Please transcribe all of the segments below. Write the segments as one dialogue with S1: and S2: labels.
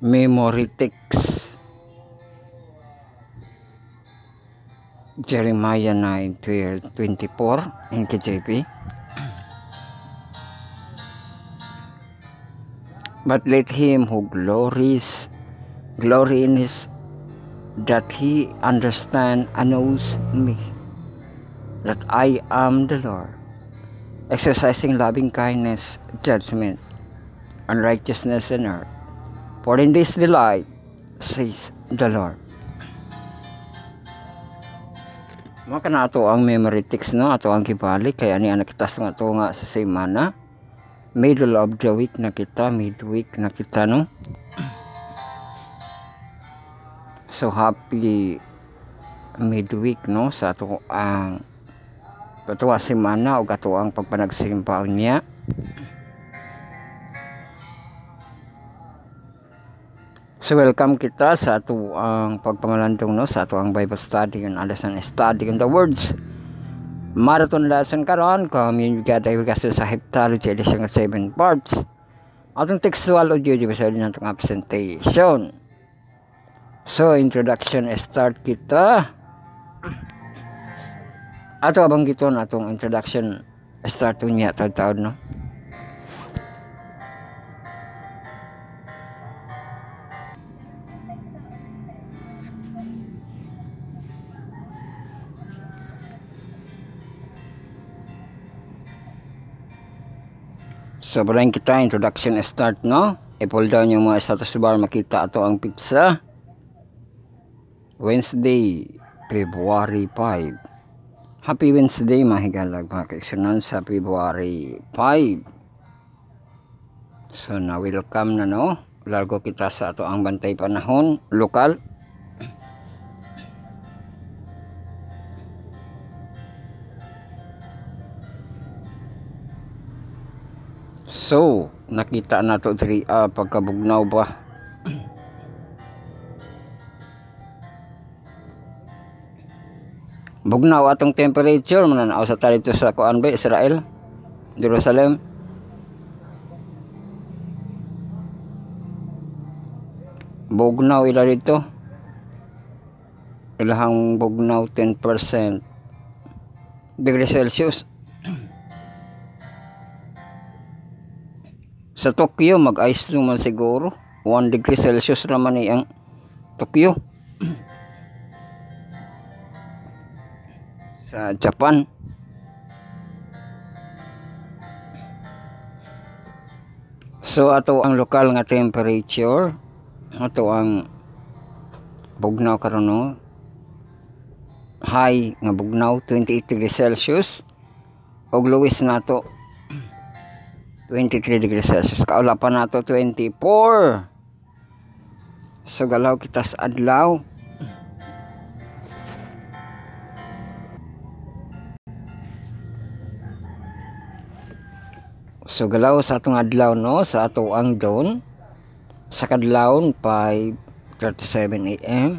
S1: Memory text. Jeremiah 9:24 NKJV. But let him who glory in his that he understand and knows me, that I am the Lord, exercising loving kindness, judgment, and righteousness in earth. For in this delight, says the Lord. Maka na ato ang memory text, no? Ato ang kibalik. Kaya niya nakitas nga ito nga sa semana. Middle of the week na kita. Midweek na kita, no? So happy midweek, no? Sa ato ang katuwa semana o ato ang pagpanagsimpa niya. So welcome kita sa ato ang pagpamalandong, no, sa ato ang Bible study and lesson study on the words. Marathon lesson karon communicate ay kasi sa heptology edition 7 parts. Atong textual audio di sa natong absentation. So introduction start kita. Ato abang giton atong introduction start niya taud-taud, no. So balayin kita introduction start, no. I-pull down yung mga status bar, makita ato ang pizza. Wednesday, February 5. Happy Wednesday mga higalag, mga kaisyonan sa February 5. So na welcome na, no. Largo kita sa ato ang bantay panahon lokal. So, nakita na to diri pagkabugnaw ba? Bugnaw atong temperature mananaw sa talito sa kuan ba, Israel, Jerusalem. Bugnaw ila dito. Ilahang bugnaw 10% degree Celsius. Sa Tokyo, mag-ice naman siguro. 1 degree Celsius naman ang Tokyo. Sa Japan. So, ato ang lokal nga temperature. Ato ang bugnaw karon, no. High nga bugnaw, 28 degrees Celsius. Og lowest na to 23 degrees Celsius. Kaula pa na to 24. So galaw kita sa adlaw. So galaw sa atong adlaw, no, sa ato ang dawn. Sa kadlawon 5:37 AM.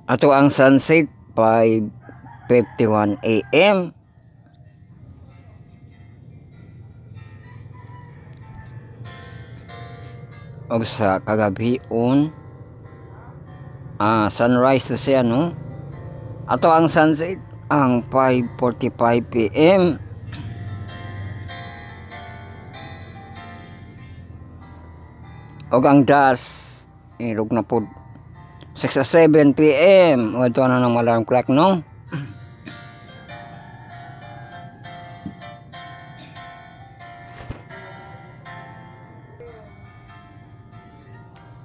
S1: Ato ang sunset 5:51 AM. Og sa kagabi on sunrise na siya, no. Ato ang sunset ang 5:45 PM. Og ang dusk irog na pod 6 or 7 PM. O ito na ng alarm clock, no.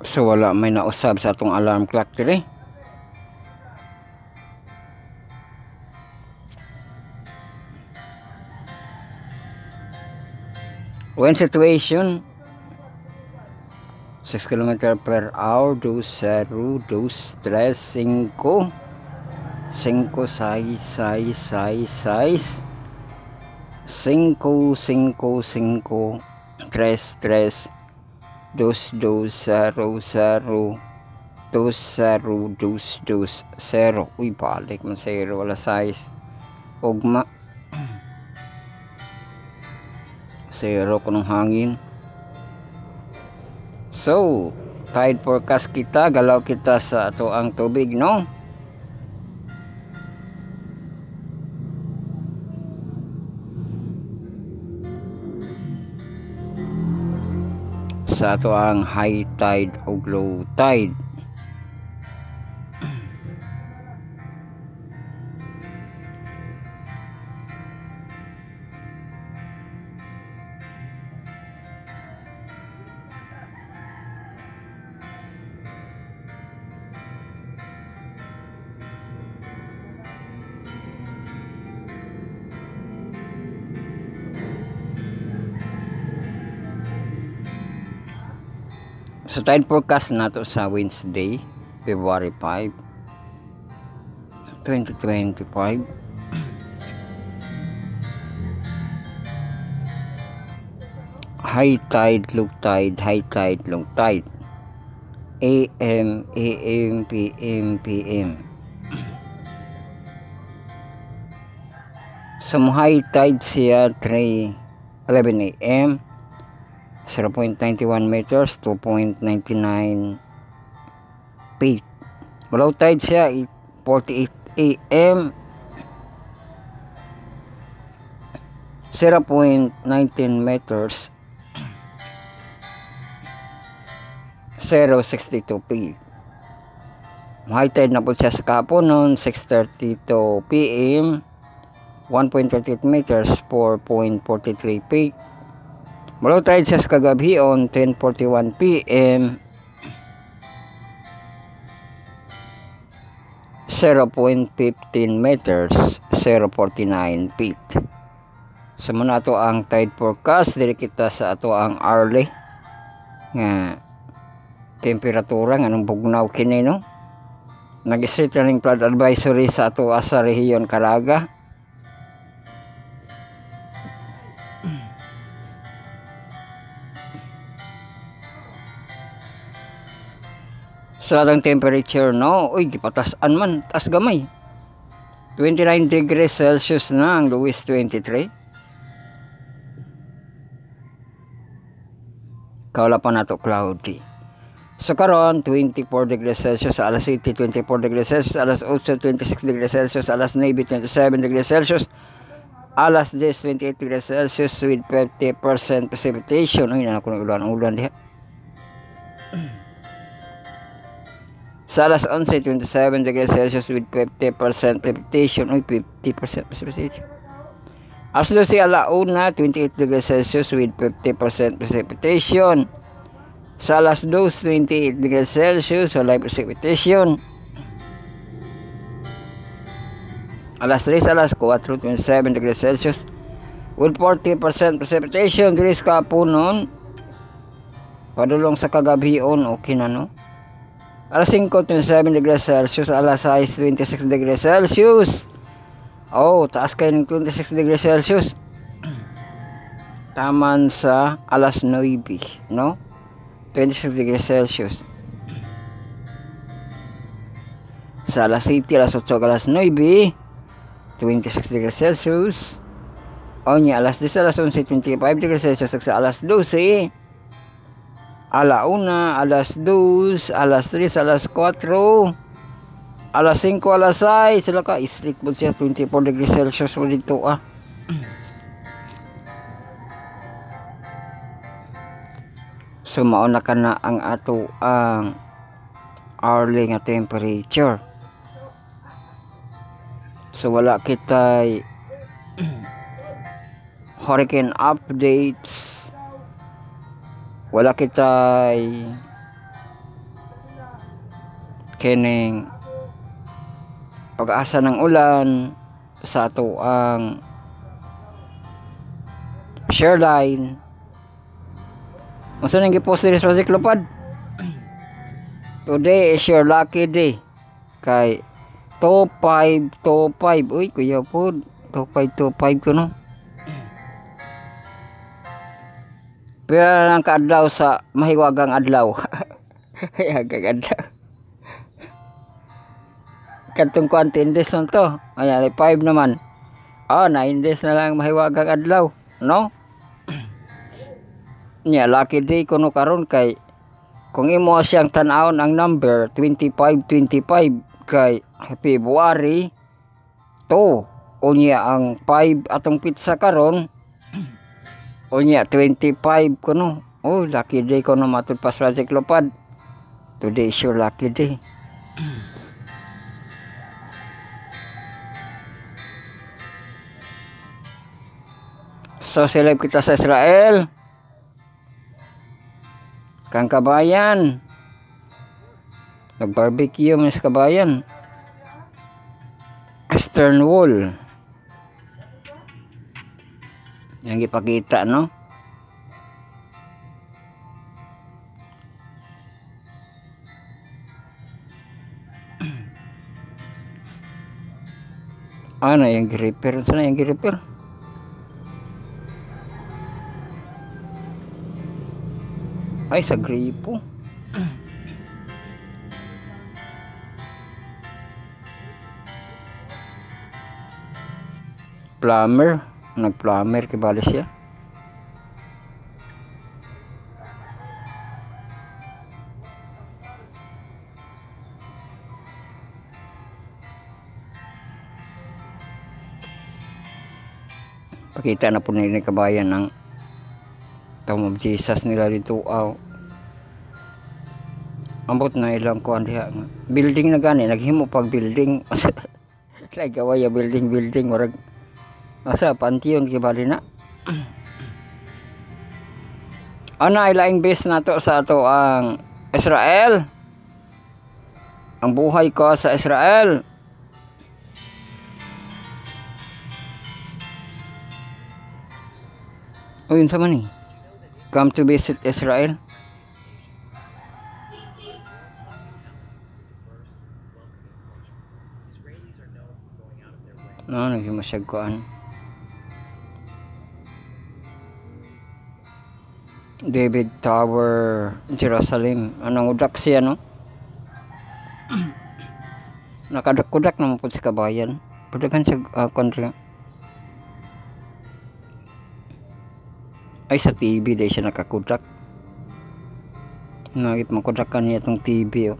S1: So wala may nausab sa atong alarm clock diri. When situation 6 km per hour, 2, 0, 2, 3, 5, 5, 6, 6, 6, 6, 5, 5, 5, 3, 3, 2, 2, 0, 0, 2, 0, 2, 2, 0. Uy, balik man 0, wala size. Ugma. zero kunong hangin. So tide forecast kita, galaw kita sa ato ang tubig, no? Sa ato ang high tide o low tide. So tide forecast nato sa Wednesday, February 5, 2025. High tide, low tide, high tide, low tide. AM, PM, PM. So high tide siya 3:11 AM. 0.91 meters, 2.99 feet. Low tide siya 48 AM, 0.19 meters, 0.62 feet. High tide na po siya sa kahapon noon 6:32 PM, 1.38 meters, 4.43 feet. Low tide siya sa kagabi on 10:41 PM, 0.15 meters, 0.49 feet. So muna ato ang tide forecast. Dili kita sa ato ang hourly nga temperatura nga nung bugnaw kini, no? Nag-set running flood advisory sa ato sa rehiyon Caraga. Sa atong temperature, no, uy, gipatasan man, taas gamay. 29 degrees Celsius na ang lowest 23. Kaula pa nato cloudy. So karon 24 degrees Celsius sa alas 7, 24 degrees Celsius, alas 8, 26 degrees Celsius, alas 9, 27 degrees Celsius, alas 10, 28 degrees Celsius with 50% precipitation. Uy, na ako ng ulan diha. Sa alas 11, 27 degrees Celsius with 50% precipitation. Uy, 50% precipitation. Alas 12, alauna, 28 degrees Celsius with 50% precipitation. Sa alas 2, 28 degrees Celsius, wala precipitation. Alas 3, alas 4, 27 degrees Celsius with 40% precipitation. Diri sa kapunon, padulong sa kagabion, okay na, no? Alas 5, 27 degrees Celsius, alas 6, 26 degrees Celsius. Oh, taas kayo ng 26 degrees Celsius. Taman sa alas 9, no? 26 degrees Celsius. Sa alas 7, alas 8, alas 9, 26 degrees Celsius. O niya, alas 10, alas 11, 25 degrees Celsius. Sa alas 12, alauna, alas 2, alas 3, alas 4, alas 5, alas 6, sila ka, strict po siya, 24 degrees Celsius mo dito, ah. So, mauna ka na ang ato ang hourly nga temperature. So, wala kitay hurricane updates. Wala kitay kining pag-asa ng ulan sa ato ang Shoreline. Unsa nang gipost diri sa Siklopad? Today is your lucky day. Kay 2525. Uy, kuya po, 2525 ko, no? Pero lang kaadlaw sa mahiwagang adlaw. Mahiwagang adlaw. Katong kwanti indes nun to. Ayan, 5 naman. Oh, 9 days na lang mahiwagang adlaw. No? Nya lucky day kuno karon kay kung imo siyang tan-awon ang number 2525 kay February 2 unya ang 5 atong pizza karon unya 25 kuno. Oh, lucky day kuno matud pas Project Lupad. Today is your lucky day. So seleb kita sa Israel. Kang kabayan. Nag-barbecue man sa kabayan. Eastern Wall. Yang ipakita, no? Ano yung repair? Sana yung repair? Ay, sa gripo. Plumber. Nag-plumber kibali siya. Pakita na po nila kabayan ng Tomb of Jesus nila dito. Ambot na ilang kuan diha. Building na gani, naghimo pag building. Nagawa ya building murag asa pantiyon kibali na. Ana ilaing base nato sa ato ang Israel. Ang buhay ko sa Israel. O yun sa man come to visit Israel. No, naghimasyag koan. David Tower, Jerusalem. Anong udak siya, no? Nakadak-kudak naman po sa kabayan. Padagan siya country. Ay, sa TV dahil siya nakakudak. Nagit makudakan niya itong TV, oh.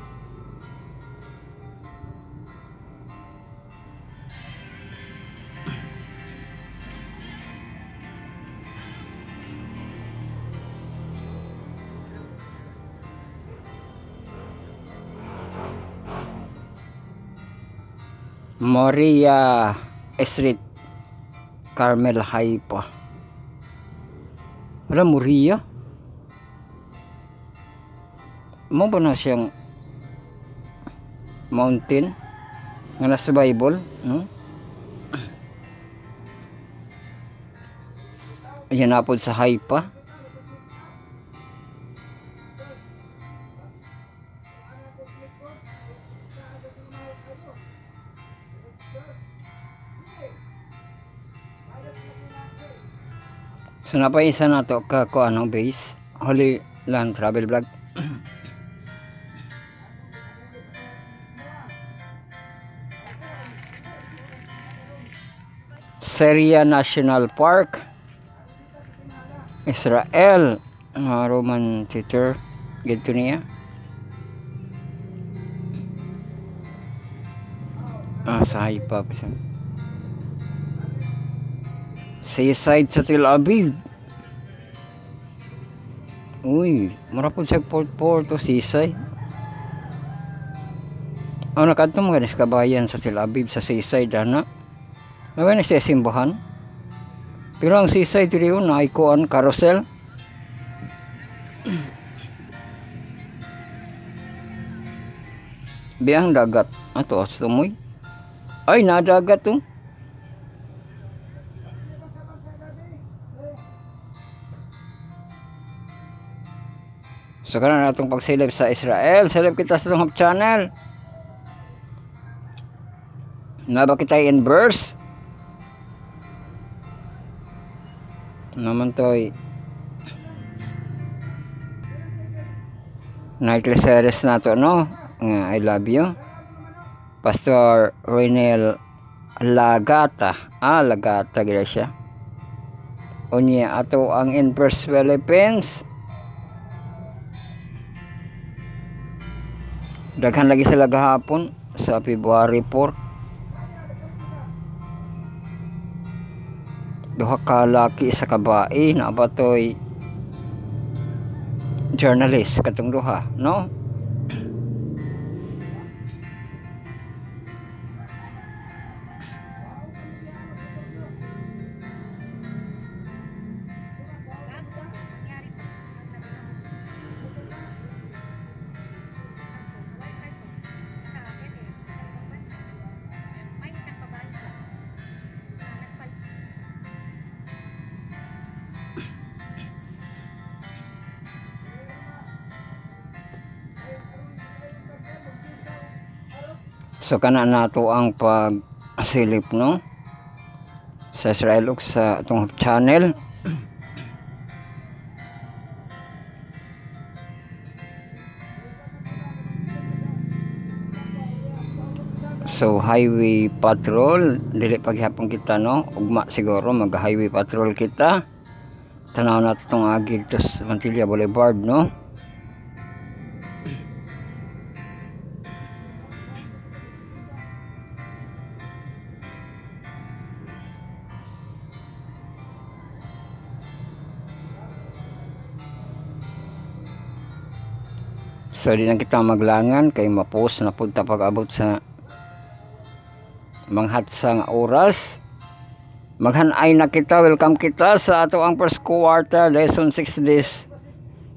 S1: Moria Street, Carmel Haifa. Wala Moria. Mo ba na siyang mountain nga nasa Bible? Ayan na po sa Haifa. So napaisa na to ka ko anong base Holy Land Travel Vlog. Syria National Park, Israel, Roman Theater gito niya. Sa Haifa pa. Seaside sa Tel Aviv. Uy, marapod sa port o seaside. Nakadto mo ganis kabayan sa Tel Aviv sa seaside ana. Naway na siya simbahan. Pero ang seaside diri na ikuan carousel. Biyang dagat ato sumoy. Ay nadagat to. So karon natong pagsilip sa Israel, silip kita sa itong channel. Naba kita in verse. Naman to'y na-Ecclesiastes na to, no? I love you. Pastor Renel Lagata. Lagata gila siya. Unya ato ang in verse Philippines Daghan lagi sila gahapon sa February 4. Duha ka laki sa kabae na batoy journalist katong duha, no? So kana nato ang pagsilip, no, sa Israel ug sa atong channel. So highway patrol dili paghapon kita, no, ugma siguro mag highway patrol kita. Tanaw nato tong agi dito sa Montilla Boulevard, no. So di na kita maglangan kay mapost na punta pag-abot sa manghatsa nga oras. Maghanay na kita, welcome kita sa ato ang first quarter lesson 6 this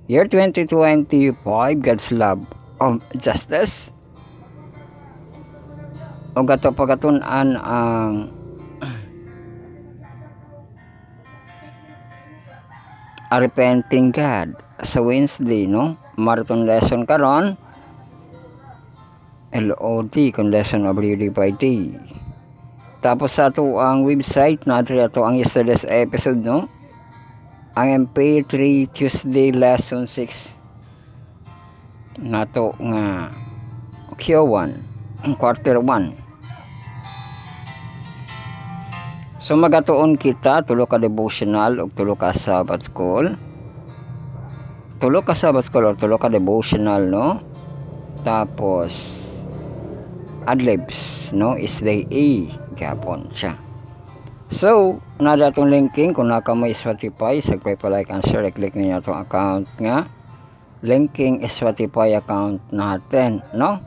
S1: year 2025. God's love of justice. O gato pagatunan ang repenting God sa Wednesday, no? Marathon lesson karon LOD kung lesson of day by day. Tapos sa ato ang website na ato ang yesterday's episode, no, ang MP3 Tuesday lesson 6 nato nga Q1 quarter 1. So magatuon kita tulo ka devotional ug tulo ka Sabbath school. Tulo ka Sabbath school o tulo ka devotional, no? Tapos adlibs, no, is day A gapon siya. So nada tong linking kung naka may Spotify, subscribe, like and share, click niyo itong account nga linking Spotify account natin, no?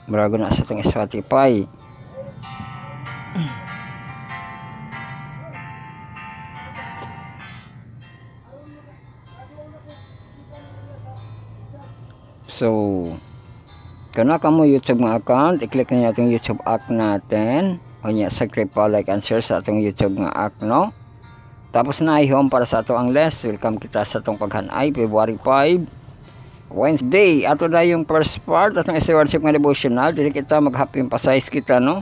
S1: Murago na sa itong Spotify. So, kana ka mo YouTube nga account, i-click na itong YouTube app natin. O niya, subscribe pa, like, and share sa itong YouTube nga app, no? Tapos na i-home para sa ato ang less. Welcome kita sa itong paghanay, February 5, Wednesday. Ato na yung first part at ng stewardship nga devotional. Dili kita mag-happy emphasize kita, no?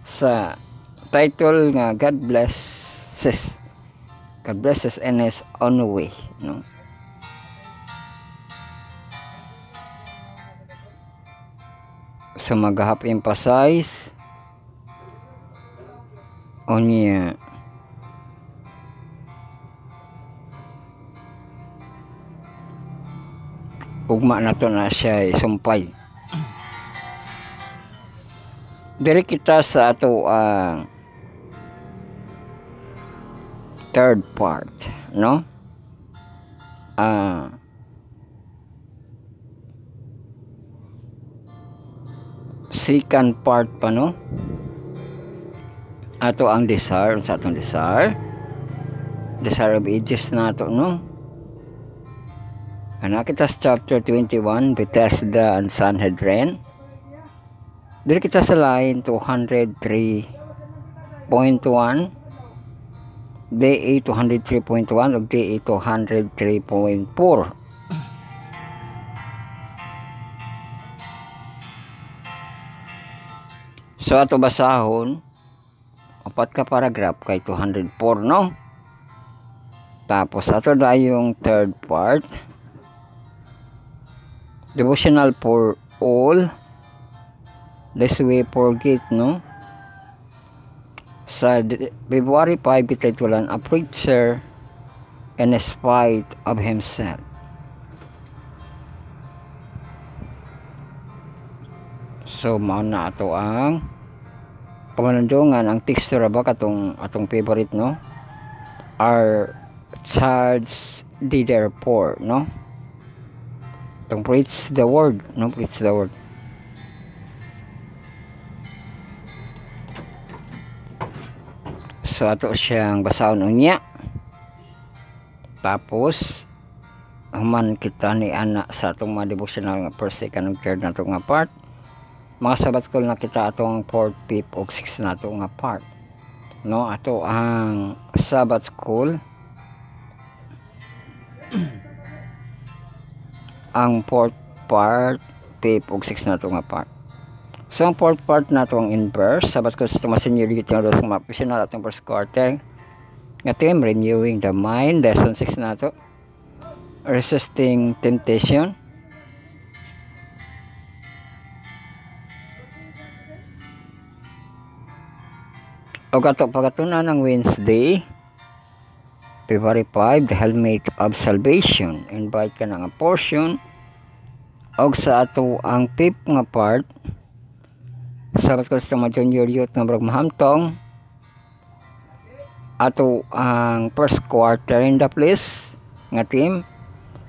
S1: Sa title nga, God blesses in His own way, no? So mag-half emphasize on niya ugma na to na siya sumpay. Diri kita sa ato ang third part, no? Second part pa, no? Ato ang desire sa atong desire of ages na ato, no? Ana kita sa chapter 21, Bethesda and Sanhedrin. Dili kita sa line 203.1, DA 203.1 ug DA 203.4. So ato basahon apat ka paragraph kay 204, no? Tapos ato dayong third part, devotional for all, lest we forget, no? Sa February 5 kititulan, a preacher in spite of himself. So mao na ato ang pamalandungan. Ang texture ba atong favorite, no, are Charles Diderpour, no, itong preach the word, no, preach the word. So ato siyang basahon unya, tapos human kita ni ana sa atong mga devotional nga first, second, ug third na ito nga part. Mga Sabbath school na kita atong 4th, 5th, ug 6th na ito nga part, no. Ato ang Sabbath school ang 4th part, 5th, ug 6th na ito nga part. So ang 4th part na ito ang inverse Sabbath school sa senior yung mga professional atong first quarter nga team, renewing the mind, lesson 6 na ito, resisting temptation. O kato pagatunan ng Wednesday, February 5, the helmet of salvation. Invite ka na nga portion. O sa ato ang 5th nga part, Sabbath school sa mga junior youth nga brag mahamtong. Ato ang first quarter in the place nga team.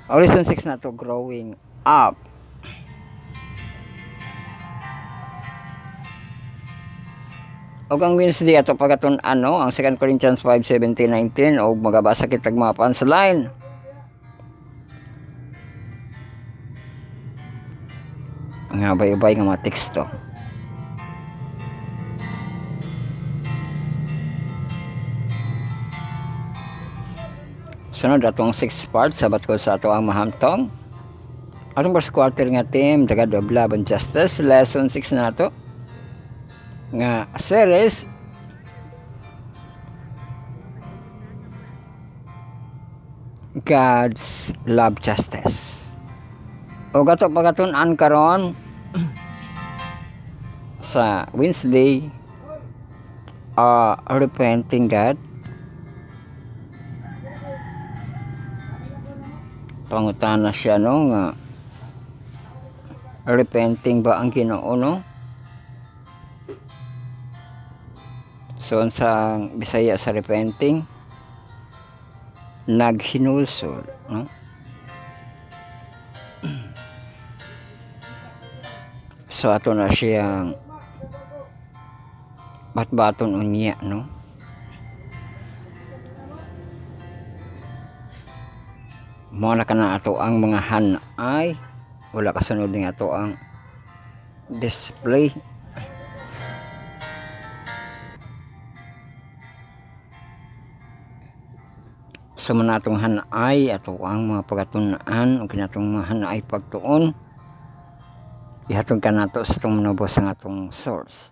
S1: O lesson 6 na to, growing up. O ang Wednesday ato pagaton ano ang 2 Corinthians 5:17-19, o magabasa kitag mga punchline. Nga bay-bay nga mga teksto. Sunod atong 6th part, Sabbath school sa ato ang mahamtong. Atong first quarter nga team, The God of Love and Justice, lesson 6 na ato nga series. God's Love Justice. O gato pagatunan karon sa Wednesday, repenting God. Pangutana siya, no, nga repenting ba ang Ginoo, no? So sa Bisaya sa repenting, naghinulsol, no? So ato na siyang batbaton unya, no? Mo na kana ato ang mga hanay, wala kasunod ning ato ang display. So manatong hanay ato ang mga pagatunan, ug kinatong mga hanay pagtuon, ihatod ka nato sa itong manubos ang atong source.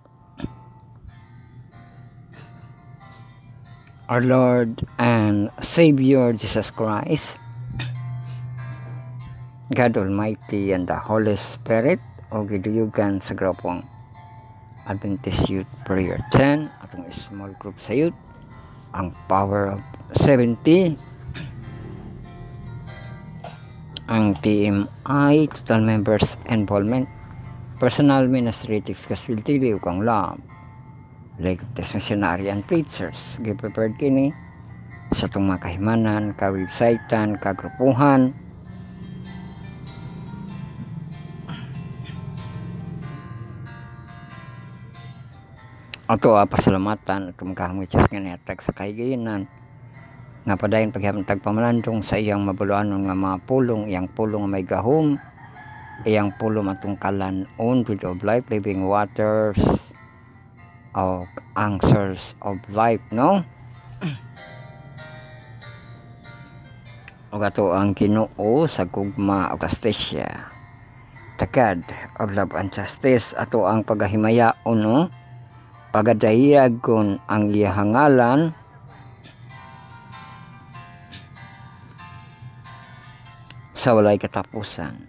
S1: Our Lord and Savior Jesus Christ, God Almighty and the Holy Spirit, o giduyugan sa grupong Adventist Youth Prayer 10, atong small group sa youth, ang Power of 70, ang TMI, Total Members Involvement, Personal Ministry Kaswiltili, ug ang Love, League of Missionary and Preachers. Gi-prepared kini sa itong mga kahimanan, ka-websitean, kagrupuhan, ato pasalamatan at magkahamit Diyos nga niatag sa kahigayonan nga padayon paghihapon tagpamalandong sa iyang mabuluanon nga mga pulong, iyang pulong nga may gahom, iyang pulong atong kalan-on, Bread of Life, Living Waters, o ang Source of Life, no? O ato ang Ginoo sa gugma o kastisya, the God of Love and Justice, ato ang pagahimayaon, no? Pagadayagon ang iyahangalan sa walay katapusan.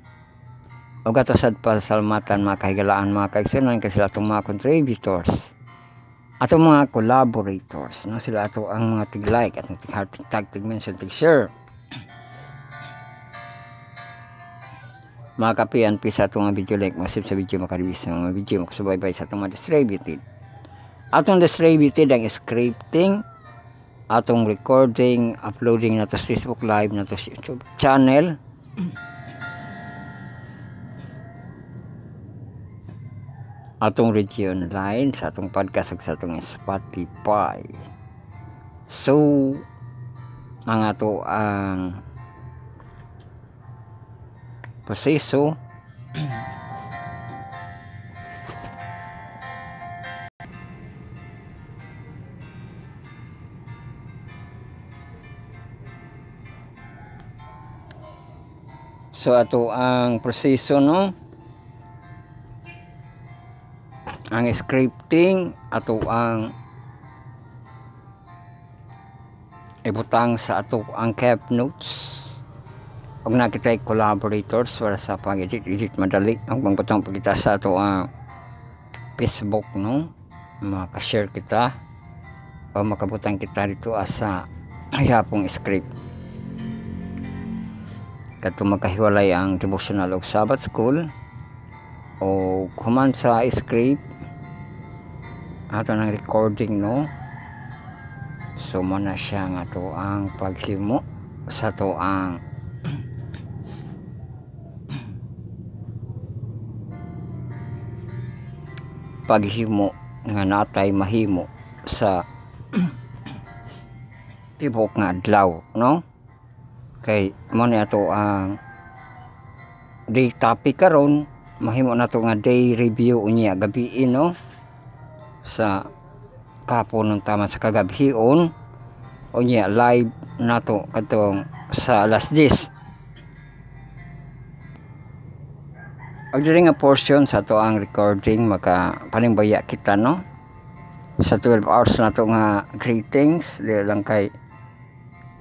S1: O gatasad pasalamatan mga kahigalaan, mga kaigsunan, kasi sila itong mga contributors, atong mga collaborators, no? Sila ato ang mga tig-like at tig-heart, tig-tag, tig-mention, tig-share. makapian pi sa atong video like masip sa video makaribis sa mga video makasubaybay sa atong mga distributed. Atong distributed ang scripting, atong recording, uploading na to sa Facebook Live, na to sa YouTube channel. Atong radio online sa atong podcast ug sa atong Spotify. So mga to ang proseso so ato ang proseso no, ang scripting ato ang ibutang sa ato ang cap notes ug nakita collaborators para sa pag-edit madali ang pangbutang pagkita sa ato ang Facebook no, maka-share kita o makabutang kita dito sa hayapong script kadto magkahiwalay ang devotional og Sabbath school o kuman sa script ato ng recording no. So muna siya nga to ang paghimo sa to ang paghimo nga natay mahimo sa tibok nga adlaw no. Kay mo ni ato ang day topic karon, mahimo na to nga day review unya gabi no, sa kapon ng tama sa kagabion unya live nato katong sa alas 10. Ang diri nga portion sa to ang recording maka panimbaya kita no sa 12 hours na to nga greetings di lang kay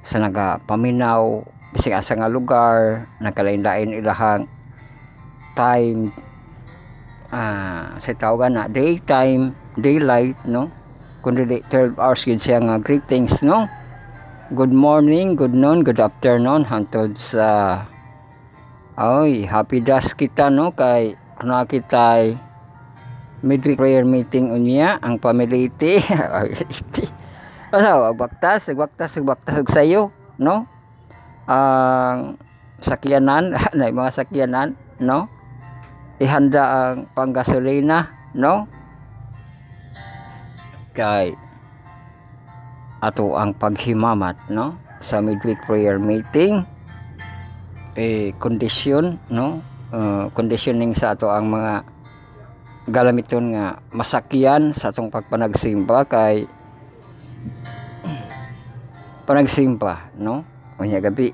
S1: sa nagapaminaw bisig asa nga lugar nagkalain-lain ilahang time sa tawagan na daytime daylight no, kundi 12 hours gid siya nga greetings no. Good morning, good noon, good afternoon hantod sa happy dusk kita no, kay na kita midweek prayer meeting unya ang pamiliti baktas sayo no, ang sakyanan na mga sakyanan no, ihanda ang panggasolina no, kay ato ang paghimamat no sa midweek prayer meeting condition no, conditioning sa ato ang mga galamiton nga masakyan sa atong pagpanagsimba kay panagsimba no unya gabi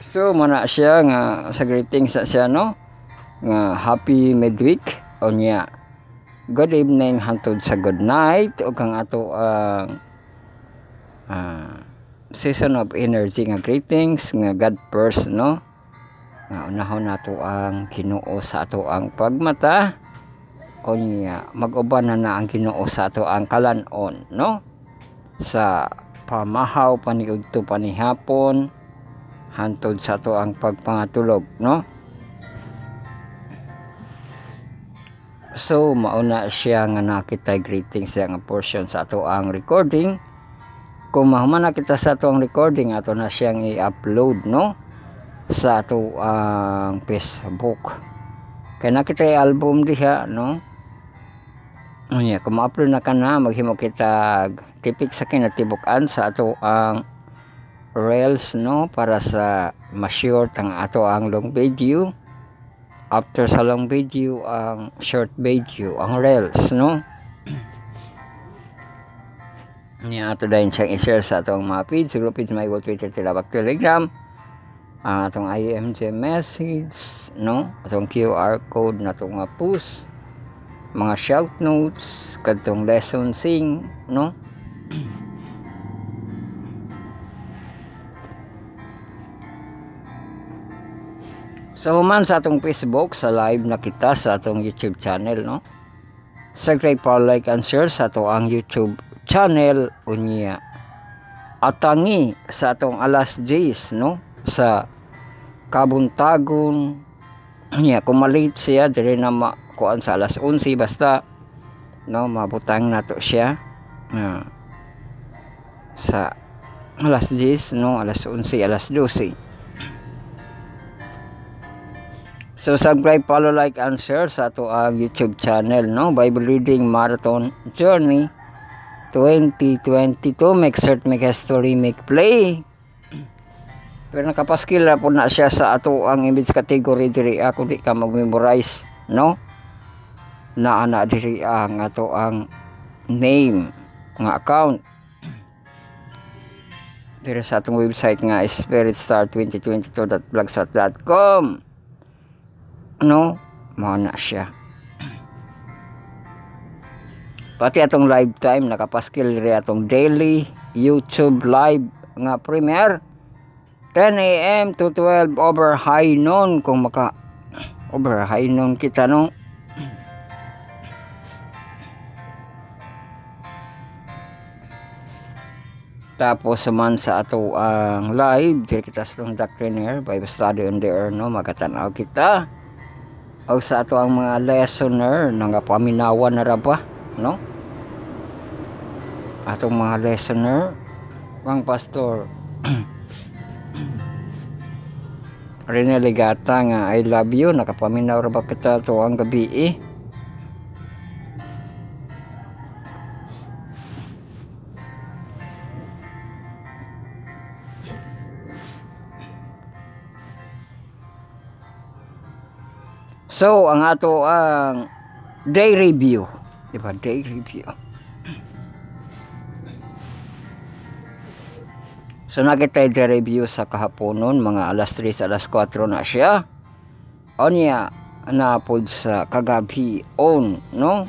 S1: so mana siya nga sa greeting sa siya no nga happy midweek unya good evening hantod sa good night o kang ato ang season of energy nga greetings nga God first no, nga unahon nato ang Ginoo sa ato ang pagmata unya mag-uban na ang Ginoo sa ato ang kalan-on no, sa pamahaw paniudto panihapon hantod sa ato ang pagpangatulog no. So mauna siya nga nakita greetings siya nga portion sa ato ang recording. Kung mahuman na kita sa ato ang recording ato na siyang i-upload no sa ato ang Facebook. Kaya nakita album diha no. Unya kung ma-upload na ka na maghimo kita tipik sa kinatibukan sa ato ang reels no para sa ma-short ang ato ang long video. After sa long video ang short video ang reels no. Niya ato dahil siyang i-share sa atong mga feeds, group feeds, may Twitter, Tilabak, Telegram, atong IMG message no, atong QR code na itong mga post, mga shout notes, katong lesson sing no. So human sa atong Facebook sa live na kita sa atong YouTube channel no. Subscribe, follow, like and share sa ato ang YouTube channel unya. Atangi sa atong alas 10 no sa kabuntagon niya kumalit siya diri na kuan sa alas 11 basta no mabutang nato siya sa alas 10 no alas 11 alas 12. So subscribe, follow, like, and share sa ato ang YouTube channel, no? Bible Reading Marathon Journey 2022. Make cert, make history, make play. Pero nakapaskil na po na siya sa ato ang image category diri ako di ka mag-memorize, no? Na diri ang ato ang name nga account. Diri sa atong website nga spiritstar2022.blogspot.com. No, mao na siya. Pati atong live time nakapaskil ri atong daily YouTube live nga premiere 10 AM to 12 over high noon kung maka over high noon kita no. Tapos man sa ato ang live diri kita sa tong Doctrinaire Bible Study on the Air no magatan-aw kita. O sa ato ang mga listener nga paminawan na ra ba no atong mga listener ang pastor Rene Legata nga I love you nakapaminaw ra ba kita to ang gabi So, ang ato ang day review. Diba? Day review. So, nakita day review sa kahaponon. Mga alas 3, alas 4 na siya. O niya, napod sa kagabi on, no?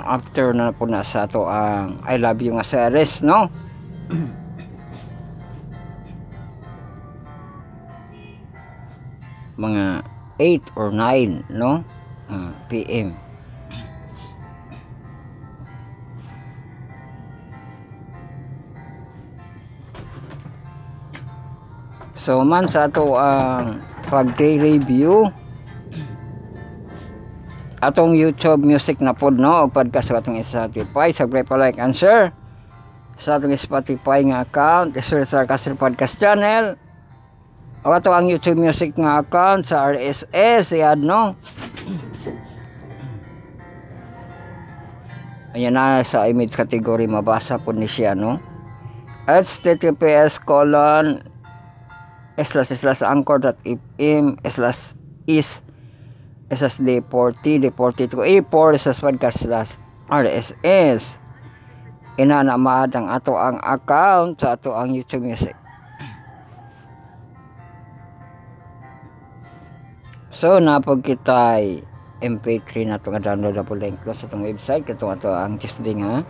S1: After na po na sa ato ang I love you nga series, no? Mga 8 or 9 no PM. So man sa ato ang pag-day review atong YouTube music na pod no og podcast sa atong Spotify. Subscribe, like, and share sa atong Spotify nga account, Spiritstar Podcast Channel. O ato ang YouTube music nga account sa RSS iad no. Ayan na sa image category mabasa po ni siya no. https://anchor.fm/is/d40d42e4/podcast/RSS. Inana maad ang ato ang account sa ato ang YouTube music. So napag kitay MP3 na ito nga downloadable link sa itong website katong ato ang Tuesday nga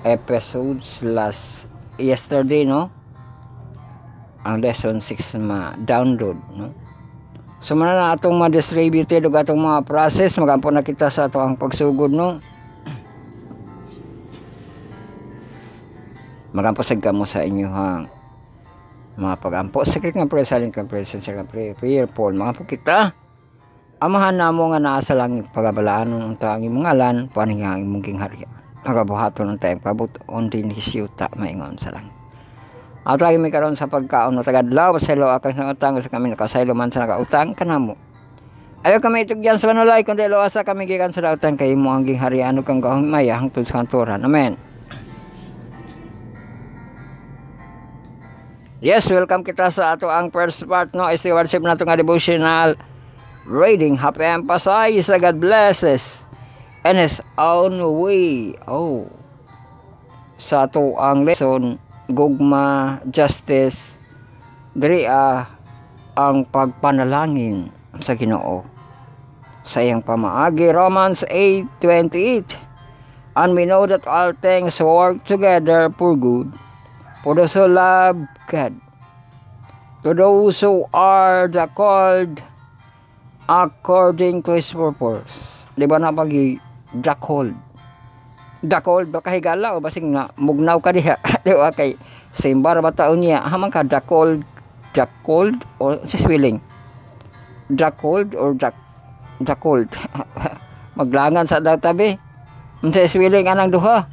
S1: episodes last yesterday no ang lesson 6 ma-download no. So man na atong ma-distributed ug atong mga process magampo na kita sa ato ang pagsugod no. Magampo sad kamo sa inyohang mga pagampo secret nga prayer silent nga prayer sincere nga prayer prayerful mga po kita amahan namo nga naa sa langit pagabalaanon unta ang imong ngalan paning ang imong gingharian nagabuhaton ng time kabuton din hisyuta maingon sa langit at lagi may karon sa pagkaon no tagadlaw pasaylo akan sa utang sa kami nakasaylo man sa nakautang kanamo ayo kami itugyan sa manulay kundi loasa kami gikan sa utang kay imong ang gingharian ug kang gahumay hangtod sa kantoran amen. Yes, welcome kita sa ato ang first part no is the worship nato nga devotional reading. Happy emphasize God blesses in His own way. Oh, sa ato ang lesson gugma justice diri ang pagpanalangin sa Ginoo sa iyang pamaagi. Romans 8:28 and we know that all things work together for good for those who love God, to those who are the called according to His purpose. Di ba na pagi the called baka higala o basing na mugnaw ka diha di ba kay Simbar ba taon niya? Hamang ka the cold or sa spelling? The cold or the cold? Maglangan sa databi. Sa spelling anang duha.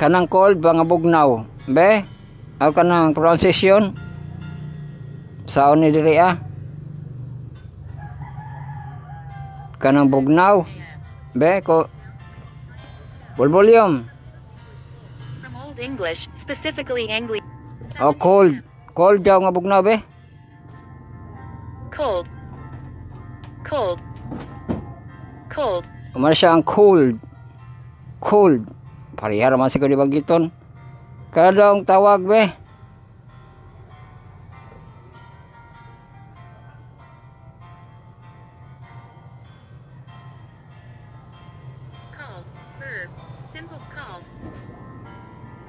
S1: Kanang cold ba nga bugnaw? Be? Aw kanang pronunciation? Saon ni diri kanang bugnaw. Be ko volume.
S2: From Old English, specifically English.
S1: Oh, cold. Cold daw nga bugnaw, be.
S2: Cold. Cold. Cold.
S1: Umar siya ang cold. Cold. Parihara man siguro di bagiton. Kadang tawag, be.
S2: Called. Verb. Simple called.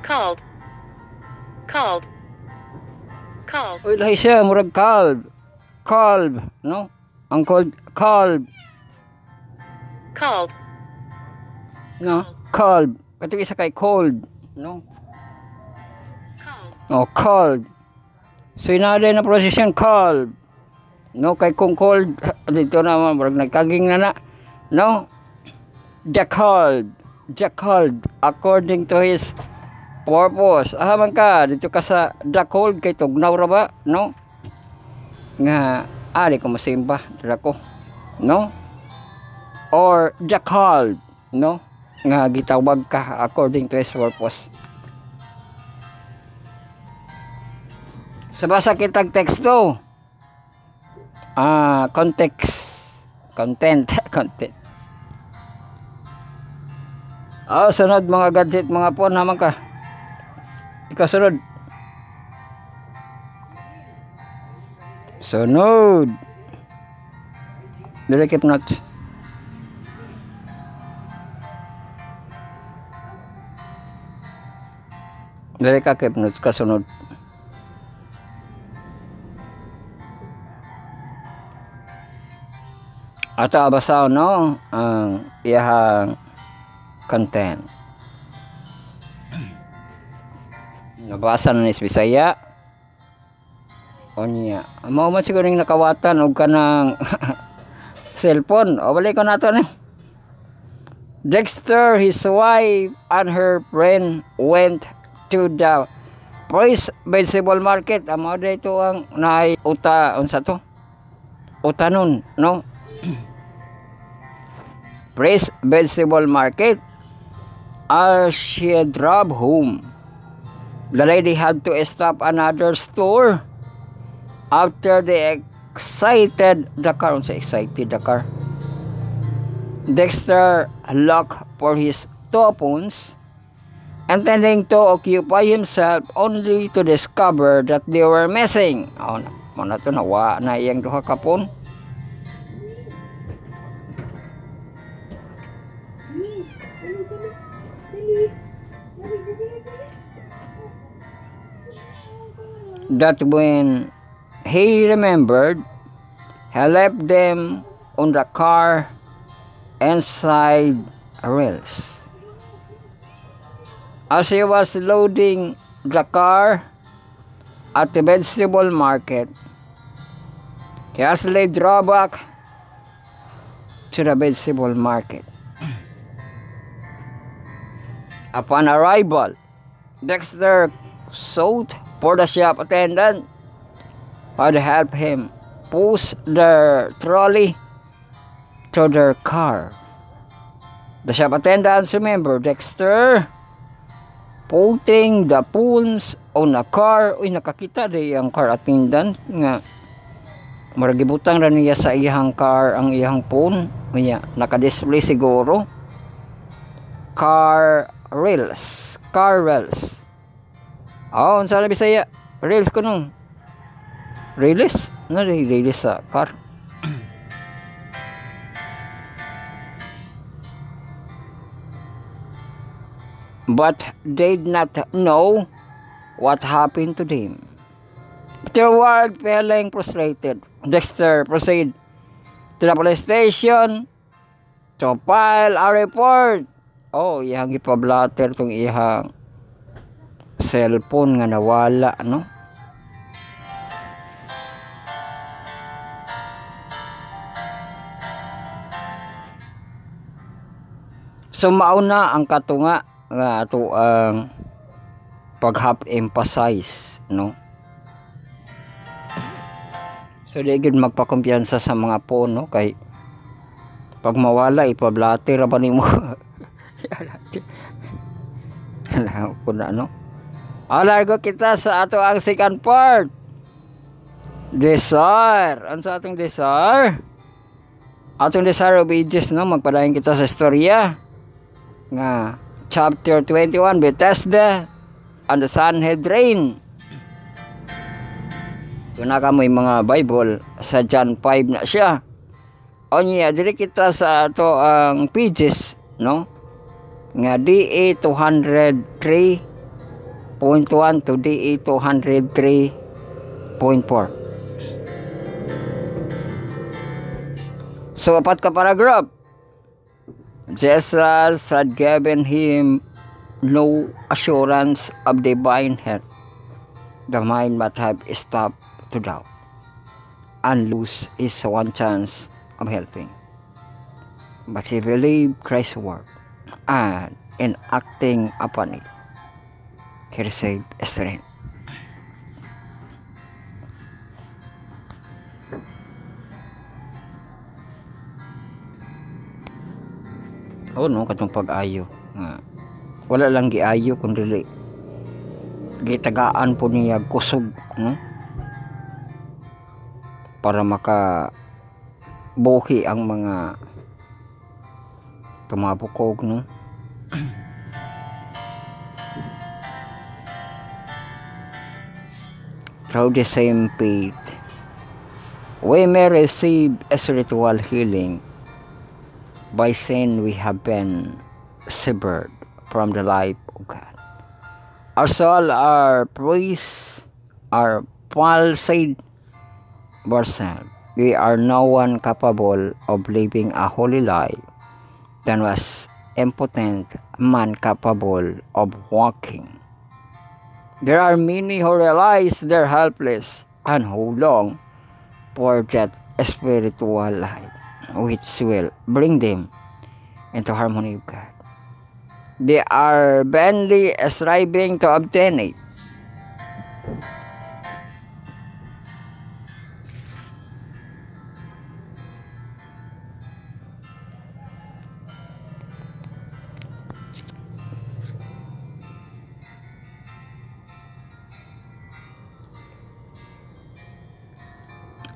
S2: Called. Called. Called.
S1: Uy, lahi siya. Murag calb. Calb. No? Ang cold. Calb.
S2: Called.
S1: No? Calb. Katong isa kay cold. No?
S2: Called.
S1: Oh, cold. So, inaaday na pronunciation, cold. No, kay kung cold, dito naman, marag nagkaging na. No? The cold, according to his purpose. Man ka, dito ka sa the cold, kay tugnaw ra ba? No? Nga, di ko masimba, dira ko. No? Or the cold, no? Nga, gitawag ka according to his purpose. Sa basa kitag teksto. Context. Content. Sunod mga gadget, mga phone naman ka. Ikaw sunod. Sunod. Dili keep notes. Dili ka keep notes, kasunod. Ato abasaw, no? Ang iyahang content. Nabasa na ni Bisaya. O niya. Mao man siguro yung nakawatan o ka ng cellphone. O balik ko na ito ni. Dexter, his wife, and her friend went to the Praise Vegetable Market. Amo dito ang naay unsa to? Utanon, no? Praise Vegetable Market. As she drove home, the lady had to stop another store after they excited the car. Dexter looked for his two phones, intending to occupy himself only to discover that they were missing. Mana to nawa na iyang duha ka phone. That when he remembered, he left them on the car inside rails. As he was loading the car at the vegetable market, he hastily drove back to the vegetable market. Upon arrival, Dexter sought for the shop attendant who had helped him push the trolley to their car. The shop attendant remembered Dexter putting the phones on a car. Uy, nakakita di ang car attendant nga maragibutang ra niya sa iyang car ang iyang phone. Unya, naka-display siguro. Car rails. Unsa na Bisaya? Rails ko nung. Rails? Rails sa car. But they did not know what happened to them. Afterward, feeling frustrated, Dexter proceeded to the police station to file a report Oh, iyang ipablatter tong iyang cellphone nga nawala, no? So mauna ang katunga nga ato ang pag-emphasize, no? So di gid magpakumpiyansa sa mga phone, no? Kay pag mawala ipablatter ra ba nimo? Alam ko na, no? Alargo kita sa ato ang second part. Desire. Ano sa atong desire? Atong desire of ages, no? Magpadayon kita sa istorya nga chapter 21, Bethesda and the Sanhedrin. Kung na ka may mga Bible, sa John 5 na siya. O niya, dili kita sa ato ang pages, no? Nga DA 203.1 to DA 203.4. So, apat ka paragraph. Jesus had given him no assurance of divine help. The mind might have stopped to doubt and lose his one chance of helping. But he believed Christ's word, and in acting upon it, he received strength. Oh no, katong pag-ayo nga wala lang giayo kundi gitagaan po niya kusog, no? Para maka buhi ang mga tumabukog, no? Through the same faith, we may receive a spiritual healing. By sin we have been severed from the life of God. Our soul, our praise, our falsehood, ourselves. We are no one capable of living a holy life than was impotent man capable of walking. There are many who realize they're helpless and who long for that spiritual life, which will bring them into harmony with God. They are vainly striving to obtain it.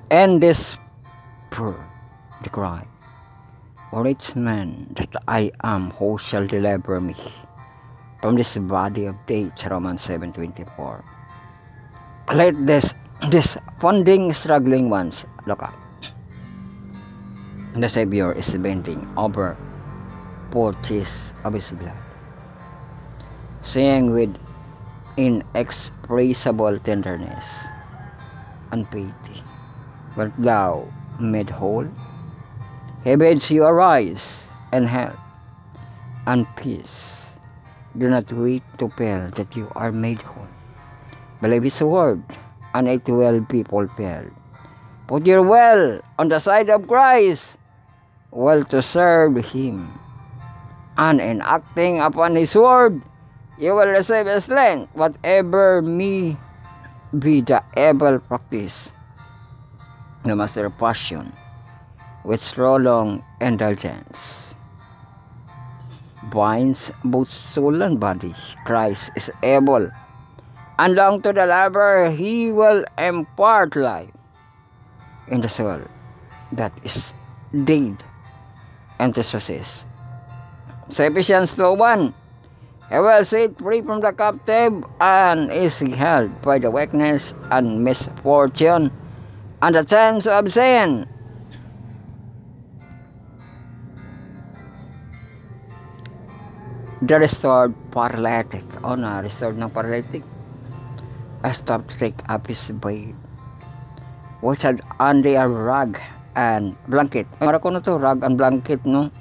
S1: And this poor the cry, rich man that I am, who shall deliver me from this body of death? Romans 7:24. Let this funding struggling ones look up. The Savior is bending over purchase of his blood, saying with inexpressible tenderness and pity, "Wilt thou made whole? He bids you arise and help and peace. Do not wait to feel that you are made whole. Believe his word, and it will be fulfilled. Put your will on the side of Christ, will to serve him, and in acting upon his word, you will receive strength, whatever may be the evil practice. The master passion with prolonged indulgence binds both soul and body. Christ is able, and long to the lover he will impart life in the soul that is dead and to success. So Ephesians 2:1, he will set free from the captive and is held by the weakness and misfortune and the chance of sin. The restored paralytic, restored ng paralytic, stopped to take up his bed, which had under a rug and blanket. Mara ko na to, rug and blanket, no?